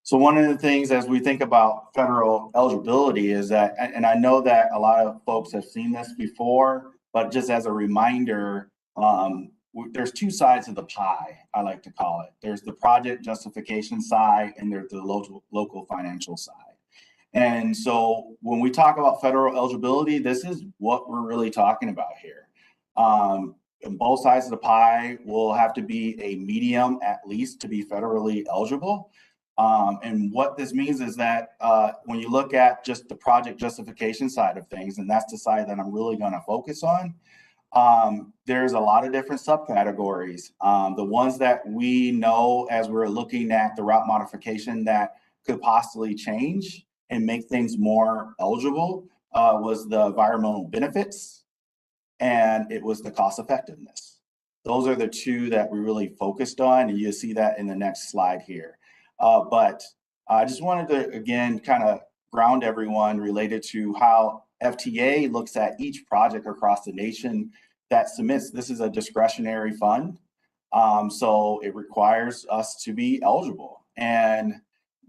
So one of the things as we think about federal eligibility is that, and I know that a lot of folks have seen this before, but just as a reminder, there's two sides of the pie, I like to call it. There's the project justification side and there's the local financial side. And so when we talk about federal eligibility, this is what we're really talking about here. On both sides of the pie will have to be a medium at least to be federally eligible. And what this means is that when you look at just the project justification side of things, and that's the side that I'm really going to focus on, there's a lot of different subcategories. The ones that we know as we're looking at the route modification that could possibly change and make things more eligible was the environmental benefits and it was the cost effectiveness. Those are the two that we really focused on, and you'll see that in the next slide here. But I just wanted to, again, kind of ground everyone related to how FTA looks at each project across the nation that submits. This is a discretionary fund, so it requires us to be eligible. And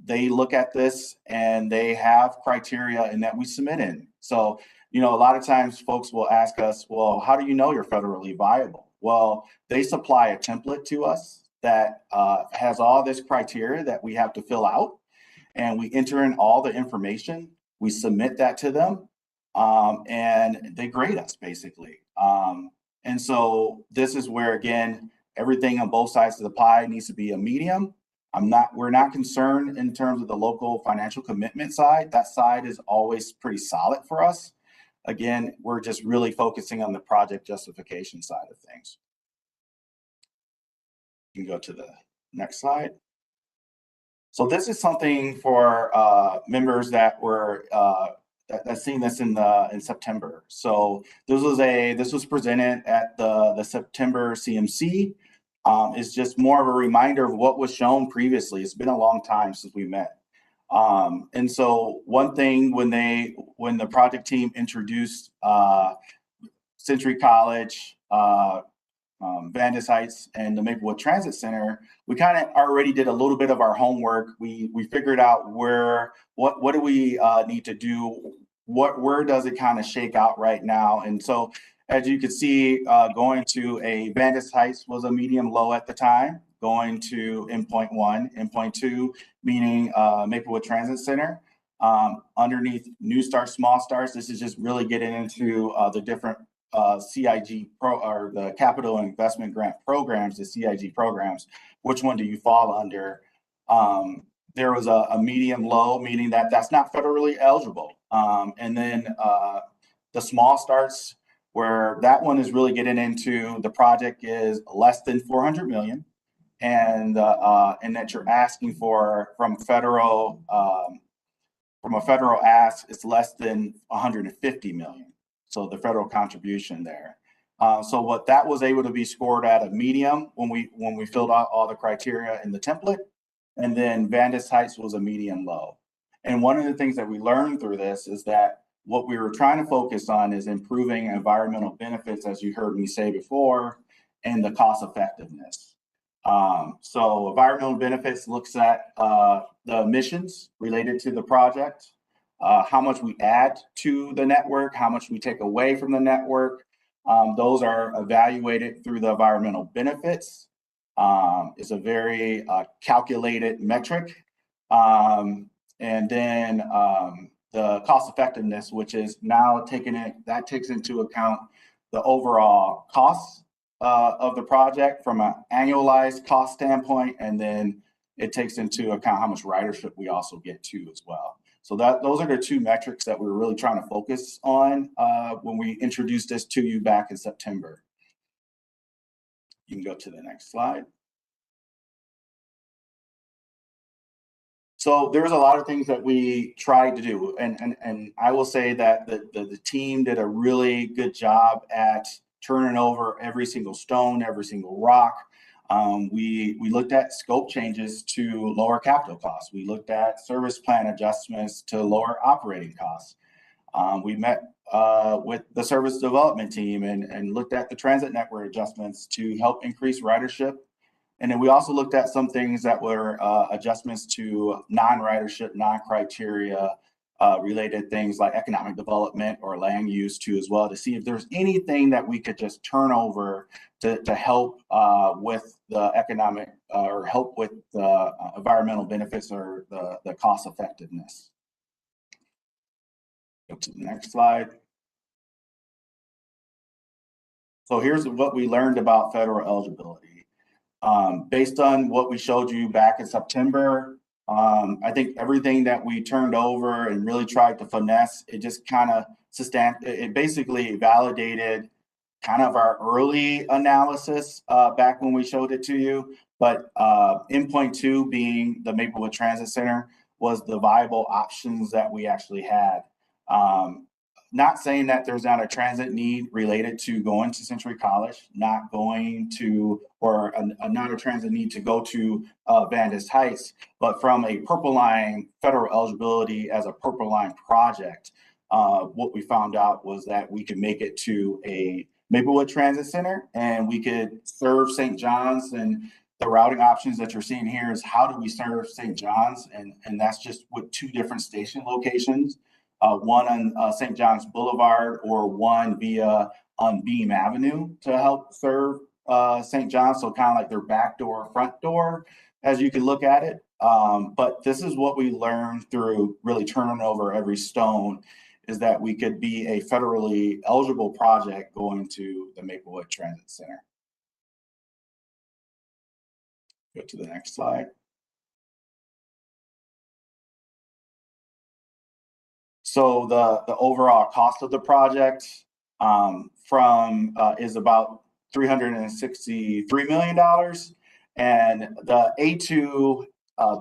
they look at this and they have criteria and that we submit in. So, you know, a lot of times folks will ask us, well, how do you know you're federally viable? Well, they supply a template to us that has all this criteria that we have to fill out, and we enter in all the information. We submit that to them, and they grade us basically. And so this is where, again, everything on both sides of the pie needs to be a medium. We're not concerned in terms of the local financial commitment side. That side is always pretty solid for us. Again, we're just really focusing on the project justification side of things. You can go to the next slide. So this is something for members that were that seen this in September. So this was presented at the September CMC. It's just more of a reminder of what was shown previously. It's been a long time since we met. And so one thing when the project team introduced Century College, Vandus Heights, and the Maplewood Transit Center, we kind of already did a little bit of our homework. We figured out what do we need to do, where does it kind of shake out right now. And so as you can see, going to a Vandus Heights was a medium low at the time, going to endpoint 1, endpoint 2, meaning Maplewood Transit Center. Underneath New Start, Small Starts, this is just really getting into the different CIG or the capital investment grant programs, the CIG programs. Which one do you fall under? There was a medium low, meaning that that's not federally eligible. And then the Small Starts, where that one is really getting into the project is less than 400 million, and that you're asking for from a federal ask, it's less than 150 million. So the federal contribution there. So what that was able to be scored at a medium when we filled out all the criteria in the template, and then Vandus Heights was a medium low. And one of the things that we learned through this is that what we were trying to focus on is improving environmental benefits, as you heard me say before, and the cost effectiveness. So environmental benefits looks at the emissions related to the project, how much we add to the network, how much we take away from the network. Those are evaluated through the environmental benefits. It's a very calculated metric. And then the cost effectiveness, which is now that takes into account the overall costs of the project from an annualized cost standpoint, and then it takes into account how much ridership we also get too as well. So those are the two metrics that we were really trying to focus on when we introduced this to you back in September. You can go to the next slide. So there's a lot of things that we tried to do, and I will say that the team did a really good job at turning over every single stone, every single rock. We looked at scope changes to lower capital costs. We looked at service plan adjustments to lower operating costs. We met with the service development team and looked at the transit network adjustments to help increase ridership. And then we also looked at some things that were adjustments to non-ridership, non-criteria related things like economic development or land use too as well, to see if there's anything that we could just turn over to help with the economic or help with the environmental benefits or the cost effectiveness. Go to the next slide. So here's what we learned about federal eligibility. Based on what we showed you back in September, I think everything that we turned over and really tried to finesse, it just kind of it basically validated kind of our early analysis back when we showed it to you. But endpoint 2 being the Maplewood Transit Center was the viable options that we actually had. Not saying that there's not a transit need related to going to Century College, not going to, or not a transit need to go to Vandus Heights, but from a Purple Line federal eligibility as a Purple Line project, what we found out was that we could make it to a Maplewood Transit Center and we could serve St. John's. And the routing options that you're seeing here is how do we serve St. John's? And that's just with 2 different station locations. One on St. John's Boulevard or one via on Beam Avenue to help serve St. John's. So kind of like their back door, front door, as you can look at it. But this is what we learned through really turning over every stone, is that we could be a federally eligible project going to the Maplewood Transit Center. Go to the next slide. So the overall cost of the project is about $363 million, and the A2,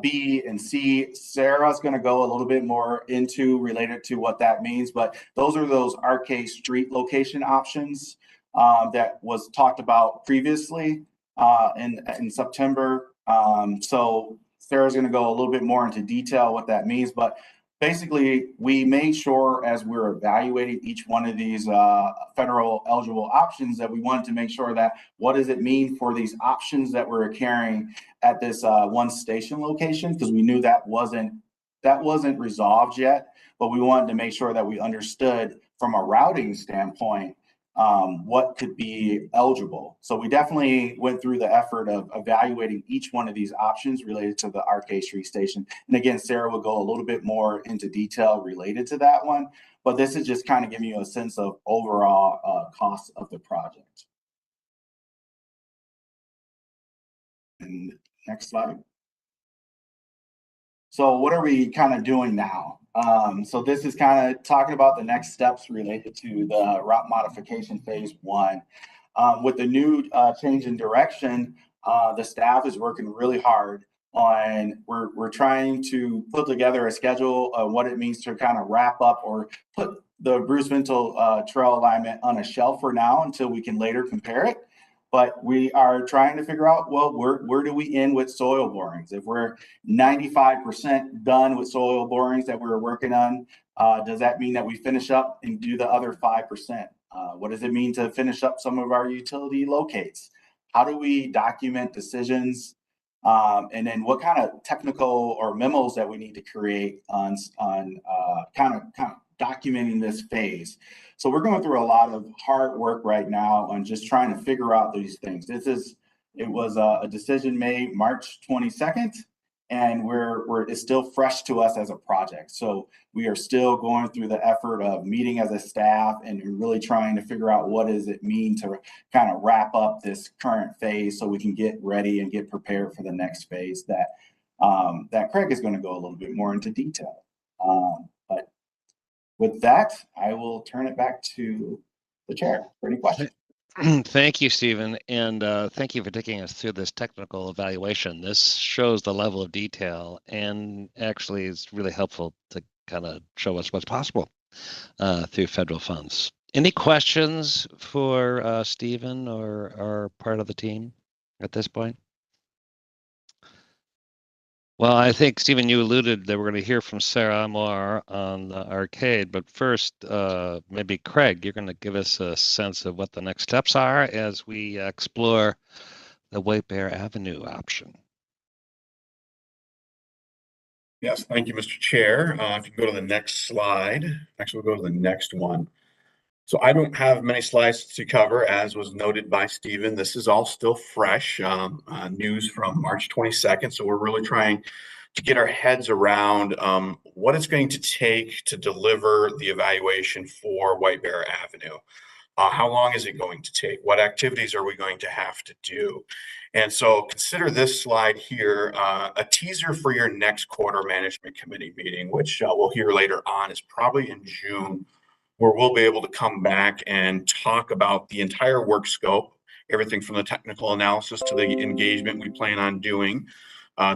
B, and C, Sarah's going to go a little bit more into related to what that means, but those are those arcade street location options that was talked about previously in September. So Sarah's going to go a little bit more into detail what that means, but basically, we made sure as we're evaluating each one of these federal eligible options that we wanted to make sure that what does it mean for these options that we're carrying at this one station location, because we knew that wasn't resolved yet, but we wanted to make sure that we understood from a routing standpoint what could be eligible. So we definitely went through the effort of evaluating each one of these options related to the Arcade Street Station. And again, Sarah will go a little bit more into detail related to that one, but this is just kind of giving you a sense of overall cost of the project. And next slide. So what are we kind of doing now? So this is kind of talking about the next steps related to the route modification phase 1. With the new change in direction, the staff is working really hard on, we're trying to put together a schedule of what it means to kind of wrap up or put the Bruce Mintle trail alignment on a shelf for now until we can later compare it. But we are trying to figure out, well, where do we end with soil borings? If we're 95% done with soil borings that we were working on, does that mean that we finish up and do the other 5%? What does it mean to finish up some of our utility locates? how do we document decisions, and then what kind of technical or memos that we need to create on kind of documenting this phase. So we're going through a lot of hard work right now on just trying to figure out these things. It was a decision made March 22nd, and it's still fresh to us as a project. So we are still going through the effort of meeting as a staff and really trying to figure out what does it mean to kind of wrap up this current phase so we can get ready and get prepared for the next phase that Craig is going to go a little bit more into detail. But with that, I will turn it back to the chair for any questions.
Thank you, Stephen, and thank you for taking us through this technical evaluation. This shows the level of detail and actually is really helpful to kind of show us what's possible through federal funds. Any questions for Stephen or part of the team at this point? Well, I think, Stephen, you alluded that we're going to hear from Sara more on the arcade, but first, maybe Craig, you're going to give us a sense of what the next steps are as we explore the White Bear Avenue option.
Yes, thank you, Mr. Chair. If you go to the next slide, actually we'll go to the next one. So I don't have many slides to cover, as was noted by Stephen. This is all still fresh news from March 22nd. So we're really trying to get our heads around what it's going to take to deliver the evaluation for White Bear Avenue. How long is it going to take? What activities are we going to have to do? And so consider this slide here a teaser for your next quarter management committee meeting, which we'll hear later on is probably in June, where we'll be able to come back and talk about the entire work scope, everything from the technical analysis to the engagement we plan on doing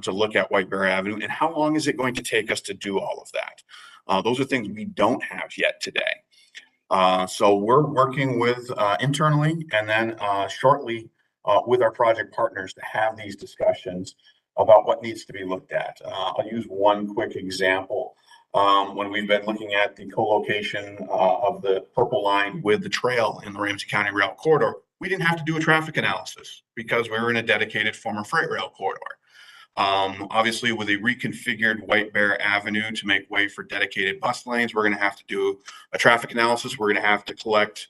to look at White Bear Avenue, and how long is it going to take us to do all of that. Those are things we don't have yet today. So we're working with internally and then shortly with our project partners to have these discussions about what needs to be looked at. I'll use one quick example. When we've been looking at the co-location of the Purple Line with the trail in the Ramsey County Rail Corridor, we didn't have to do a traffic analysis because we were in a dedicated former freight rail corridor. Obviously, with a reconfigured White Bear Avenue to make way for dedicated bus lanes, we're going to have to do a traffic analysis. We're going to have to collect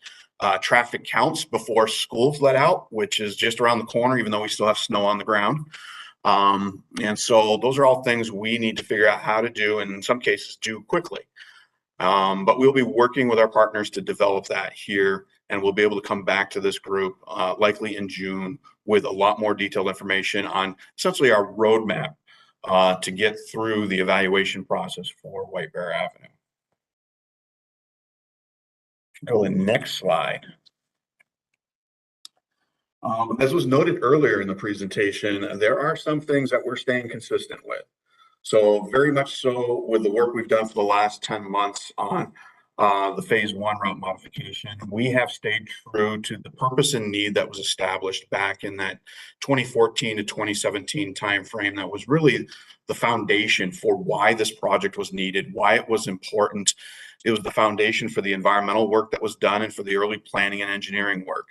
traffic counts before school's let out, which is just around the corner, even though we still have snow on the ground. And so those are all things we need to figure out how to do, and in some cases do quickly. But we'll be working with our partners to develop that here, and we'll be able to come back to this group likely in June with a lot more detailed information on essentially our roadmap to get through the evaluation process for White Bear Avenue. Go to the next slide. As was noted earlier in the presentation, there are some things that we're staying consistent with. So very much so with the work we've done for the last 10 months on the phase 1 route modification, we have stayed true to the purpose and need that was established back in that 2014 to 2017 timeframe. That was really the foundation for why this project was needed, why it was important. It was the foundation for the environmental work that was done and for the early planning and engineering work.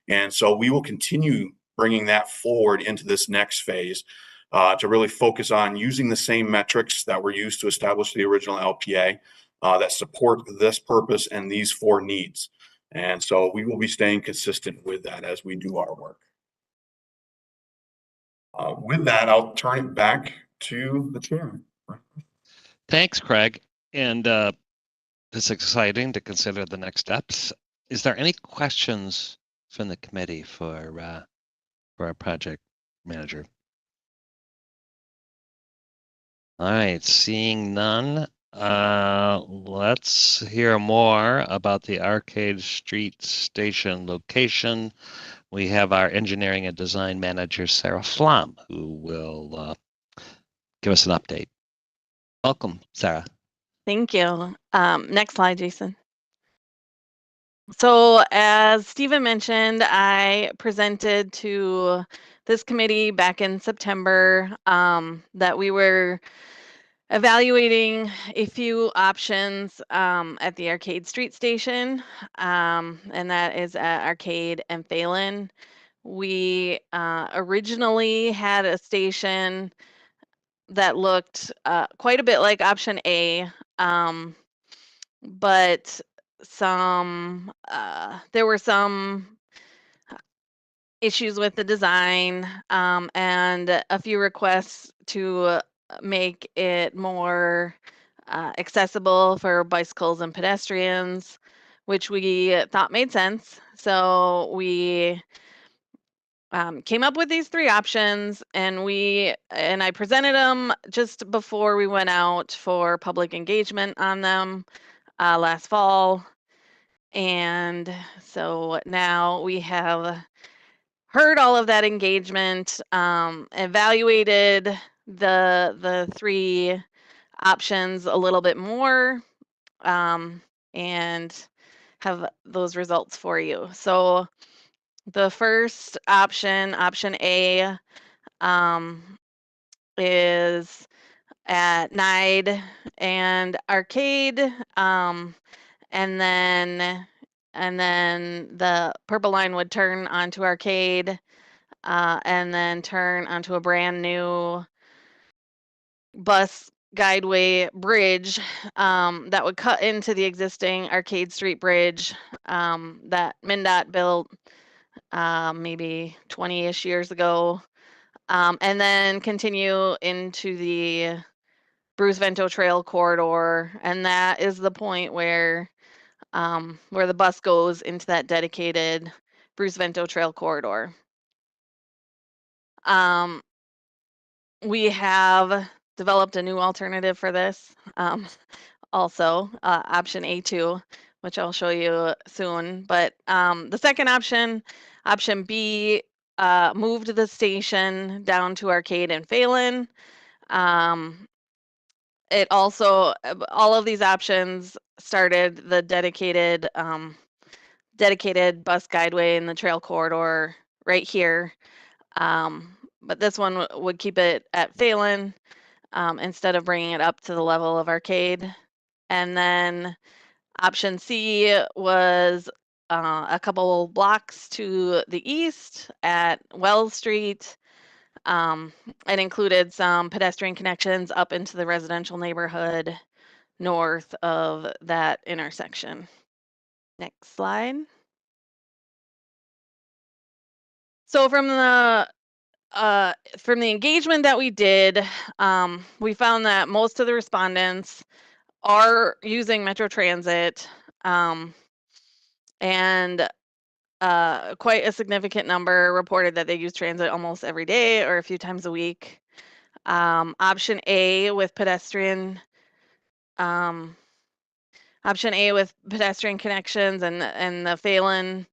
And so we will continue bringing that forward into this next phase to really focus on using the same metrics that were used to establish the original LPA that support this purpose and these 4 needs. And so we will be staying consistent with that as we do our work. With that, I'll turn it back to the chair.
Thanks, Craig. And it's exciting to consider the next steps. Is there any questions from the committee for our project manager? All right, seeing none, let's hear more about the Arcade Street Station location. We have our engineering and design manager, Sara Pflaum, who will give us an update. Welcome, Sara.
Thank you. Next slide, Jason. So as Stephen mentioned, I presented to this committee back in September that we were evaluating a few options at the Arcade Street Station, and that is at Arcade and Phelan. We originally had a station that looked quite a bit like option A, but there were some issues with the design, and a few requests to make it more accessible for bicycles and pedestrians, which we thought made sense. So we came up with these 3 options, and I presented them just before we went out for public engagement on them last fall. And so now we have heard all of that engagement, evaluated the 3 options a little bit more, and have those results for you. So the first option, option A, is at Nide and Arcade, and then the Purple Line would turn onto Arcade, and then turn onto a brand new bus guideway bridge that would cut into the existing Arcade Street Bridge that MnDOT built maybe 20-ish years ago, and then continue into the Bruce Vento Trail corridor, and that is the point where the bus goes into that dedicated Bruce Vento Trail corridor. We have developed a new alternative for this, also option A2, which I'll show you soon. But the second option, option B, moved the station down to Arcade and Phelan. It also, all of these options started the dedicated bus guideway in the trail corridor right here. But this one would keep it at Phelan instead of bringing it up to the level of Arcade. And then option C was a couple blocks to the east at Wells Street. It included some pedestrian connections up into the residential neighborhood north of that intersection. Next slide. So from the engagement that we did, we found that most of the respondents are using Metro Transit, and quite a significant number reported that they use transit almost every day or a few times a week. Option A with pedestrian connections and the Phelan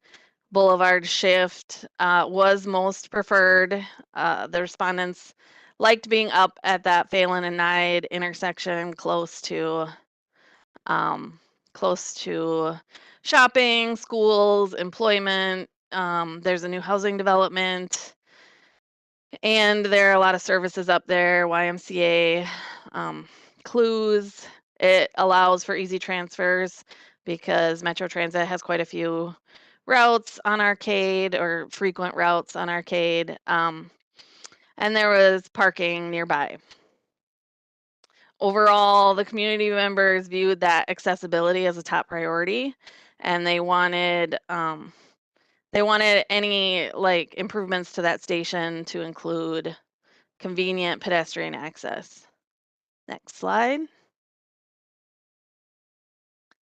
Boulevard shift was most preferred. The respondents liked being up at that Phelan and Nide intersection close to shopping, schools, employment. There's a new housing development, and there are a lot of services up there, YMCA, clues. It allows for easy transfers because Metro Transit has quite a few routes on Arcade, or frequent routes on Arcade, and there was parking nearby. Overall, the community members viewed that accessibility as a top priority, and they wanted any improvements to that station to include convenient pedestrian access. Next slide.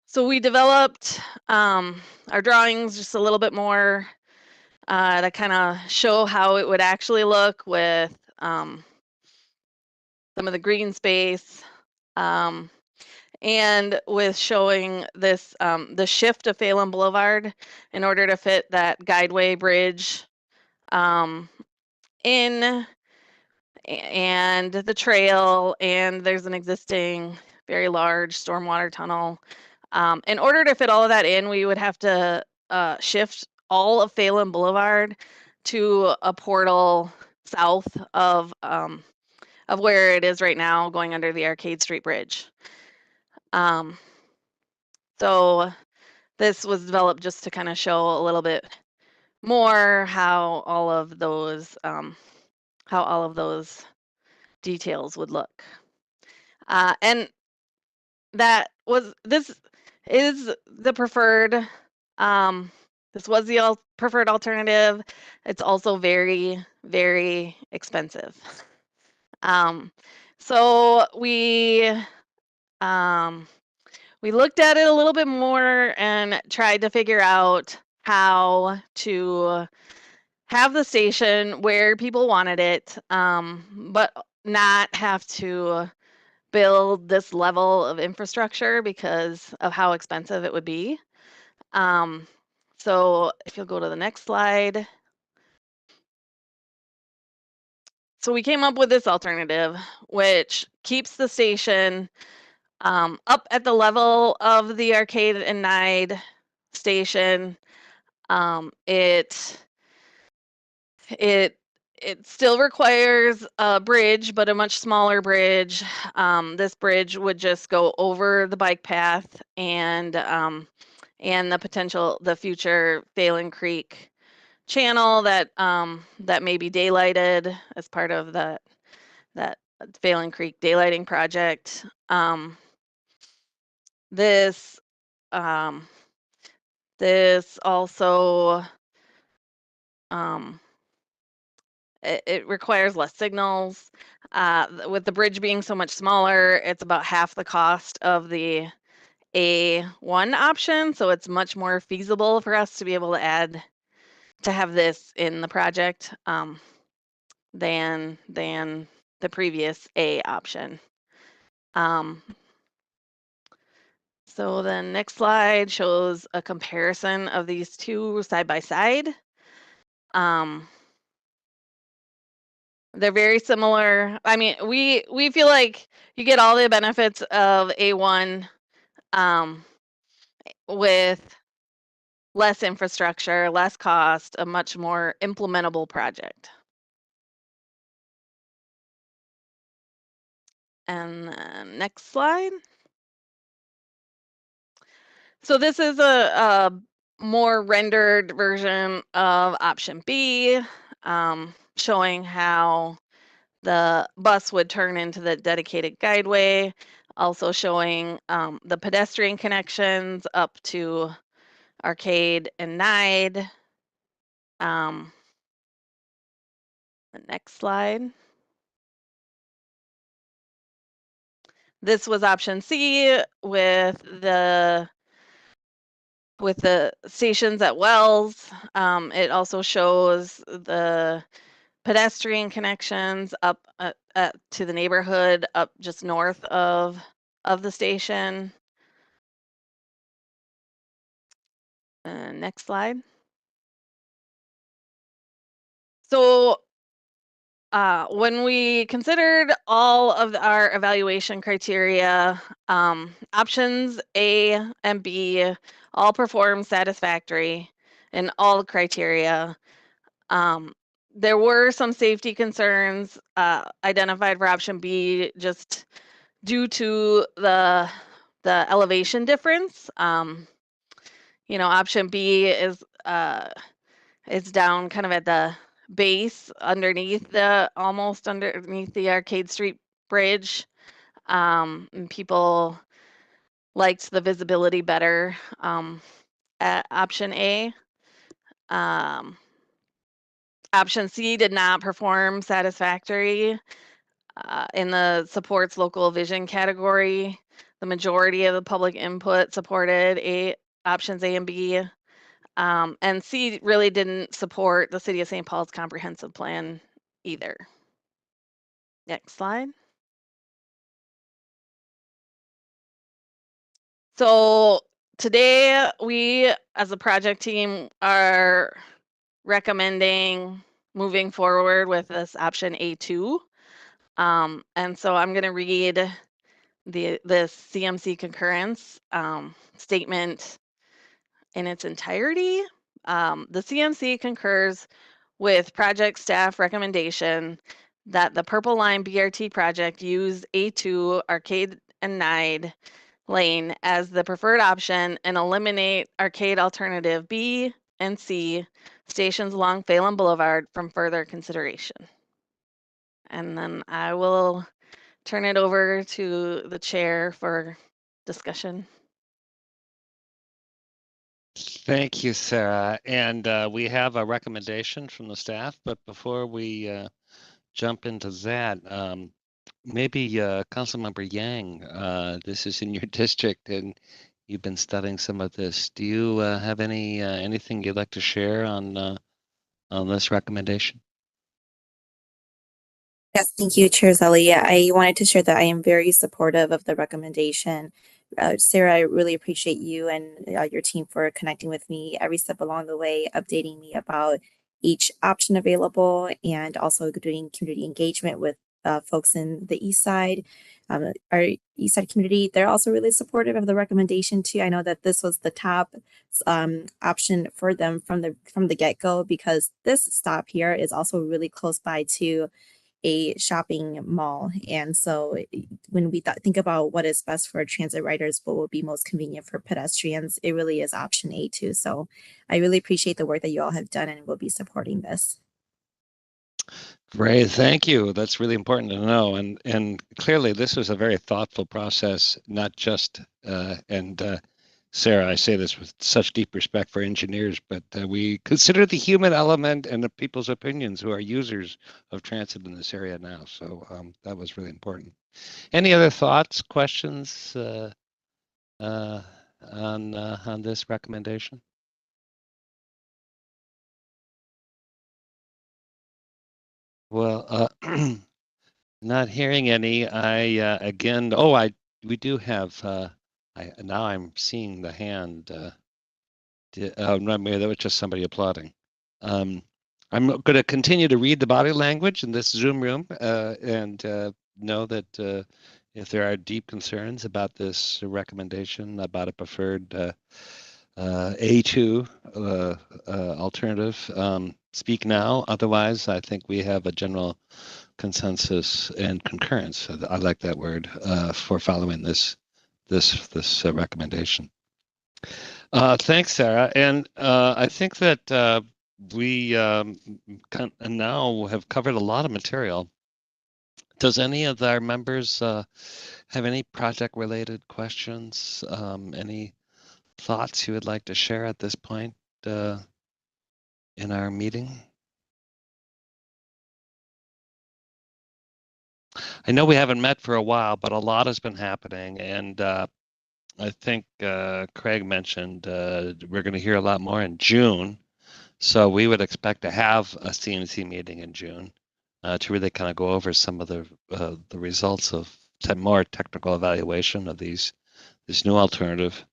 So we developed our drawings just a little bit more to kind of show how it would actually look with some of the green space, and with showing this the shift of Phelan Boulevard in order to fit that guideway bridge in, and the trail, and there's an existing very large stormwater tunnel. In order to fit all of that in, we would have to shift all of Phelan Boulevard to a portal south of where it is right now, going under the Arcade Street Bridge. So this was developed just to kind of show a little bit more how all of those details would look. And this is the preferred, this was the preferred alternative. It's also very, very expensive. So we looked at it a little bit more and tried to figure out how to have the station where people wanted it, but not have to build this level of infrastructure because of how expensive it would be. So if you'll go to the next slide. So we came up with this alternative, which keeps the station up at the level of the Arcade and Nide station. It still requires a bridge, but a much smaller bridge. This bridge would just go over the bike path and the future Pflaum Creek channel that may be daylighted as part of that Pflaum Creek daylighting project. This also it requires less signals. With the bridge being so much smaller, it's about half the cost of the A1 option, so it's much more feasible for us to be able to have this in the project than the previous A option. So the next slide shows a comparison of these two side by side. They're very similar. I mean, we feel like you get all the benefits of A1 with less infrastructure, less cost, a much more implementable project. And then next slide. So this is a more rendered version of option B, showing how the bus would turn into the dedicated guideway, also showing the pedestrian connections up to Arcade and Nide. The next slide. This was option C with the stations at Wells. It also shows the pedestrian connections up to the neighborhood up just north of the station. Next slide. So when we considered all of our evaluation criteria, options A and B all perform satisfactory in all the criteria. There were some safety concerns identified for option B just due to the elevation difference. You know, option B is down kind of at the base almost underneath the Arcade Street Bridge. And people liked the visibility better at option A. Option C did not perform satisfactory in the supports local vision category. The majority of the public input supported options A and B. And C really didn't support the City of St. Paul's comprehensive plan either. Next slide. So today we, as a project team, are recommending moving forward with this option A2. And so I'm going to read the CMC concurrence statement in its entirety. The CMC concurs with project staff recommendation that the Purple Line BRT project use A2 Arcade and Nide lane as the preferred option and eliminate Arcade alternative B and C stations along Pflaum Boulevard from further consideration. And then I will turn it over to the chair for discussion.
Thank you, Sarah. And we have a recommendation from the staff, but before we jump into that, maybe Councilmember Yang, this is in your district and you've been studying some of this. Do you have anything you'd like to share on this recommendation?
Yes, thank you, Chair Zelle. Yeah, I wanted to share that I am very supportive of the recommendation. Sarah, I really appreciate you and your team for connecting with me every step along the way, updating me about each option available, and also doing community engagement with folks in the East Side. Our East Side community, they're also really supportive of the recommendation too. I know that this was the top option for them from the get-go, because this stop here is also really close by to a shopping mall. And so when we think about what is best for transit riders, what will be most convenient for pedestrians, it really is option A too. So I really appreciate the work that you all have done and will be supporting this.
Great, thank you. That's really important to know. And clearly this was a very thoughtful process, not just, Sarah, I say this with such deep respect for engineers, but we consider the human element and the people's opinions who are users of transit in this area now. So that was really important. Any other thoughts, questions on this recommendation? Well, not hearing any. We do have. Now I'm seeing the hand. No, maybe that was just somebody applauding. I'm going to continue to read the body language in this Zoom room and know that if there are deep concerns about this recommendation about a preferred A2 alternative, speak now. Otherwise, I think we have a general consensus and concurrence. I like that word for following this recommendation. Thanks, Sarah. And I think that we now have covered a lot of material. Does any of our members have any project-related questions? Any thoughts you would like to share at this point in our meeting? I know we haven't met for a while, but a lot has been happening, and I think Craig mentioned we're going to hear a lot more in June, so we would expect to have a CMC meeting in June to really kind of go over some of the results of more technical evaluation of this new alternative,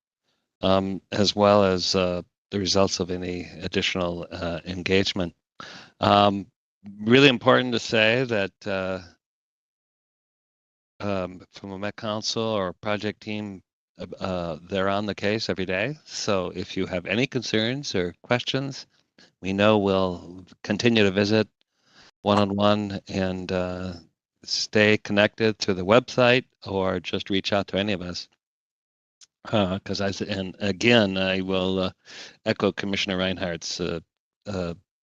as well as the results of any additional engagement. Really important to say that from a Met Council or project team, they're on the case every day. So if you have any concerns or questions, we know we'll continue to visit one-on-one and stay connected through the website or just reach out to any of us. And again, I will echo Commissioner Reinhardt's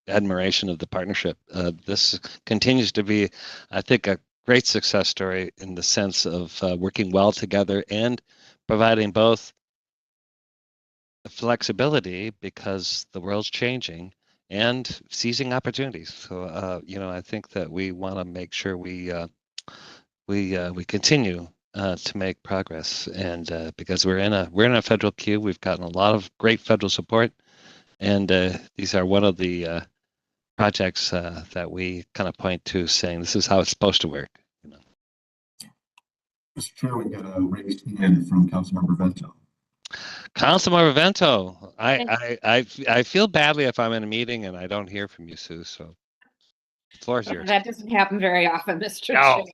admiration of the partnership. This continues to be, I think, a great success story in the sense of working well together and providing both flexibility because the world's changing and seizing opportunities. So, I think that we want to make sure we continue to make progress, and because we're in a federal queue, we've gotten a lot of great federal support, and these are one of the projects that we kind of point to, saying this is how it's supposed to work.
Mr. Chair, we got a raised hand from Councilmember Vento.
Councilmember Vento, I feel badly if I'm in a meeting and I don't hear from you, Sue. So the floor is yours.
That doesn't happen very often, Mr.
No.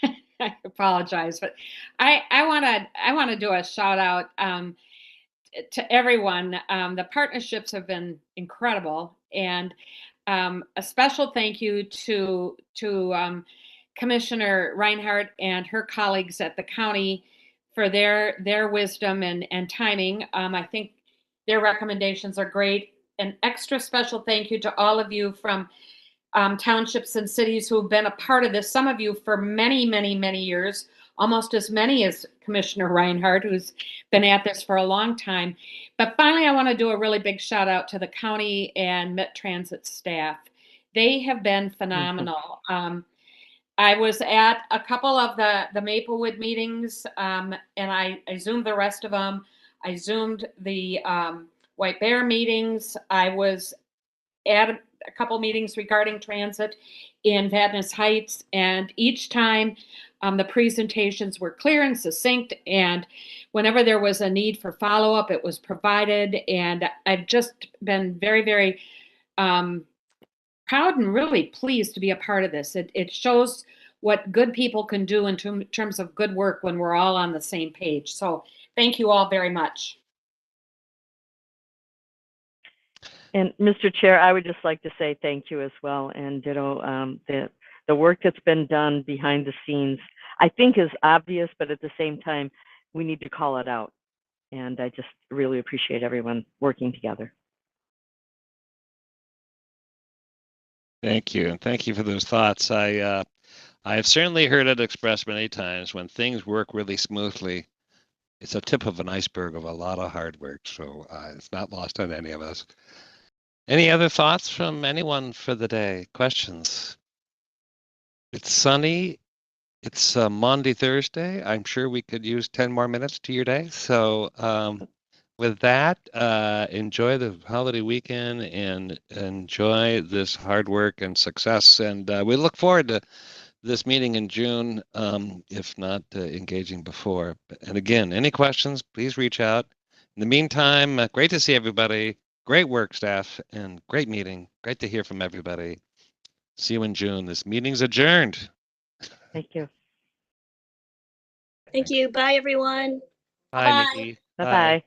Chair. I apologize, but I want to do a shout out to everyone. The partnerships have been incredible, and a special thank you to Commissioner Reinhardt and her colleagues at the county for their wisdom and timing. I think their recommendations are great. an extra special thank you to all of you from townships and cities who have been a part of this. Some of you for many, many, many years, almost as many as Commissioner Reinhardt, who's been at this for a long time. But finally, I want to do a really big shout out to the county and Met Transit staff. They have been phenomenal. I was at a couple of the Maplewood meetings, and I Zoomed the rest of them. I Zoomed the White Bear meetings. I was at a couple meetings regarding transit in Vadnais Heights, and each time the presentations were clear and succinct, and whenever there was a need for follow-up, it was provided. And I've just been very, very proud and really pleased to be a part of this. It shows what good people can do in terms of good work when we're all on the same page. So thank you all very much.
And Mr. Chair, I would just like to say thank you as well. And ditto, the work that's been done behind the scenes, I think is obvious, but at the same time, we need to call it out. And I just really appreciate everyone working together.
Thank you, and thank you for those thoughts. I have certainly heard it expressed many times, when things work really smoothly, it's a tip of an iceberg of a lot of hard work. So it's not lost on any of us. Any other thoughts from anyone for the day? Questions? It's sunny. It's Monday, Thursday. I'm sure we could use 10 more minutes to your day. So with that, enjoy the holiday weekend and enjoy this hard work and success. And we look forward to this meeting in June, if not engaging before. And again, any questions, please reach out. In the meantime, great to see everybody. Great work, staff, and great meeting. Great to hear from everybody. See you in June. This meeting's adjourned.
Thank you.
Thank you. Bye, everyone.
Bye, Nikki.
Bye-bye.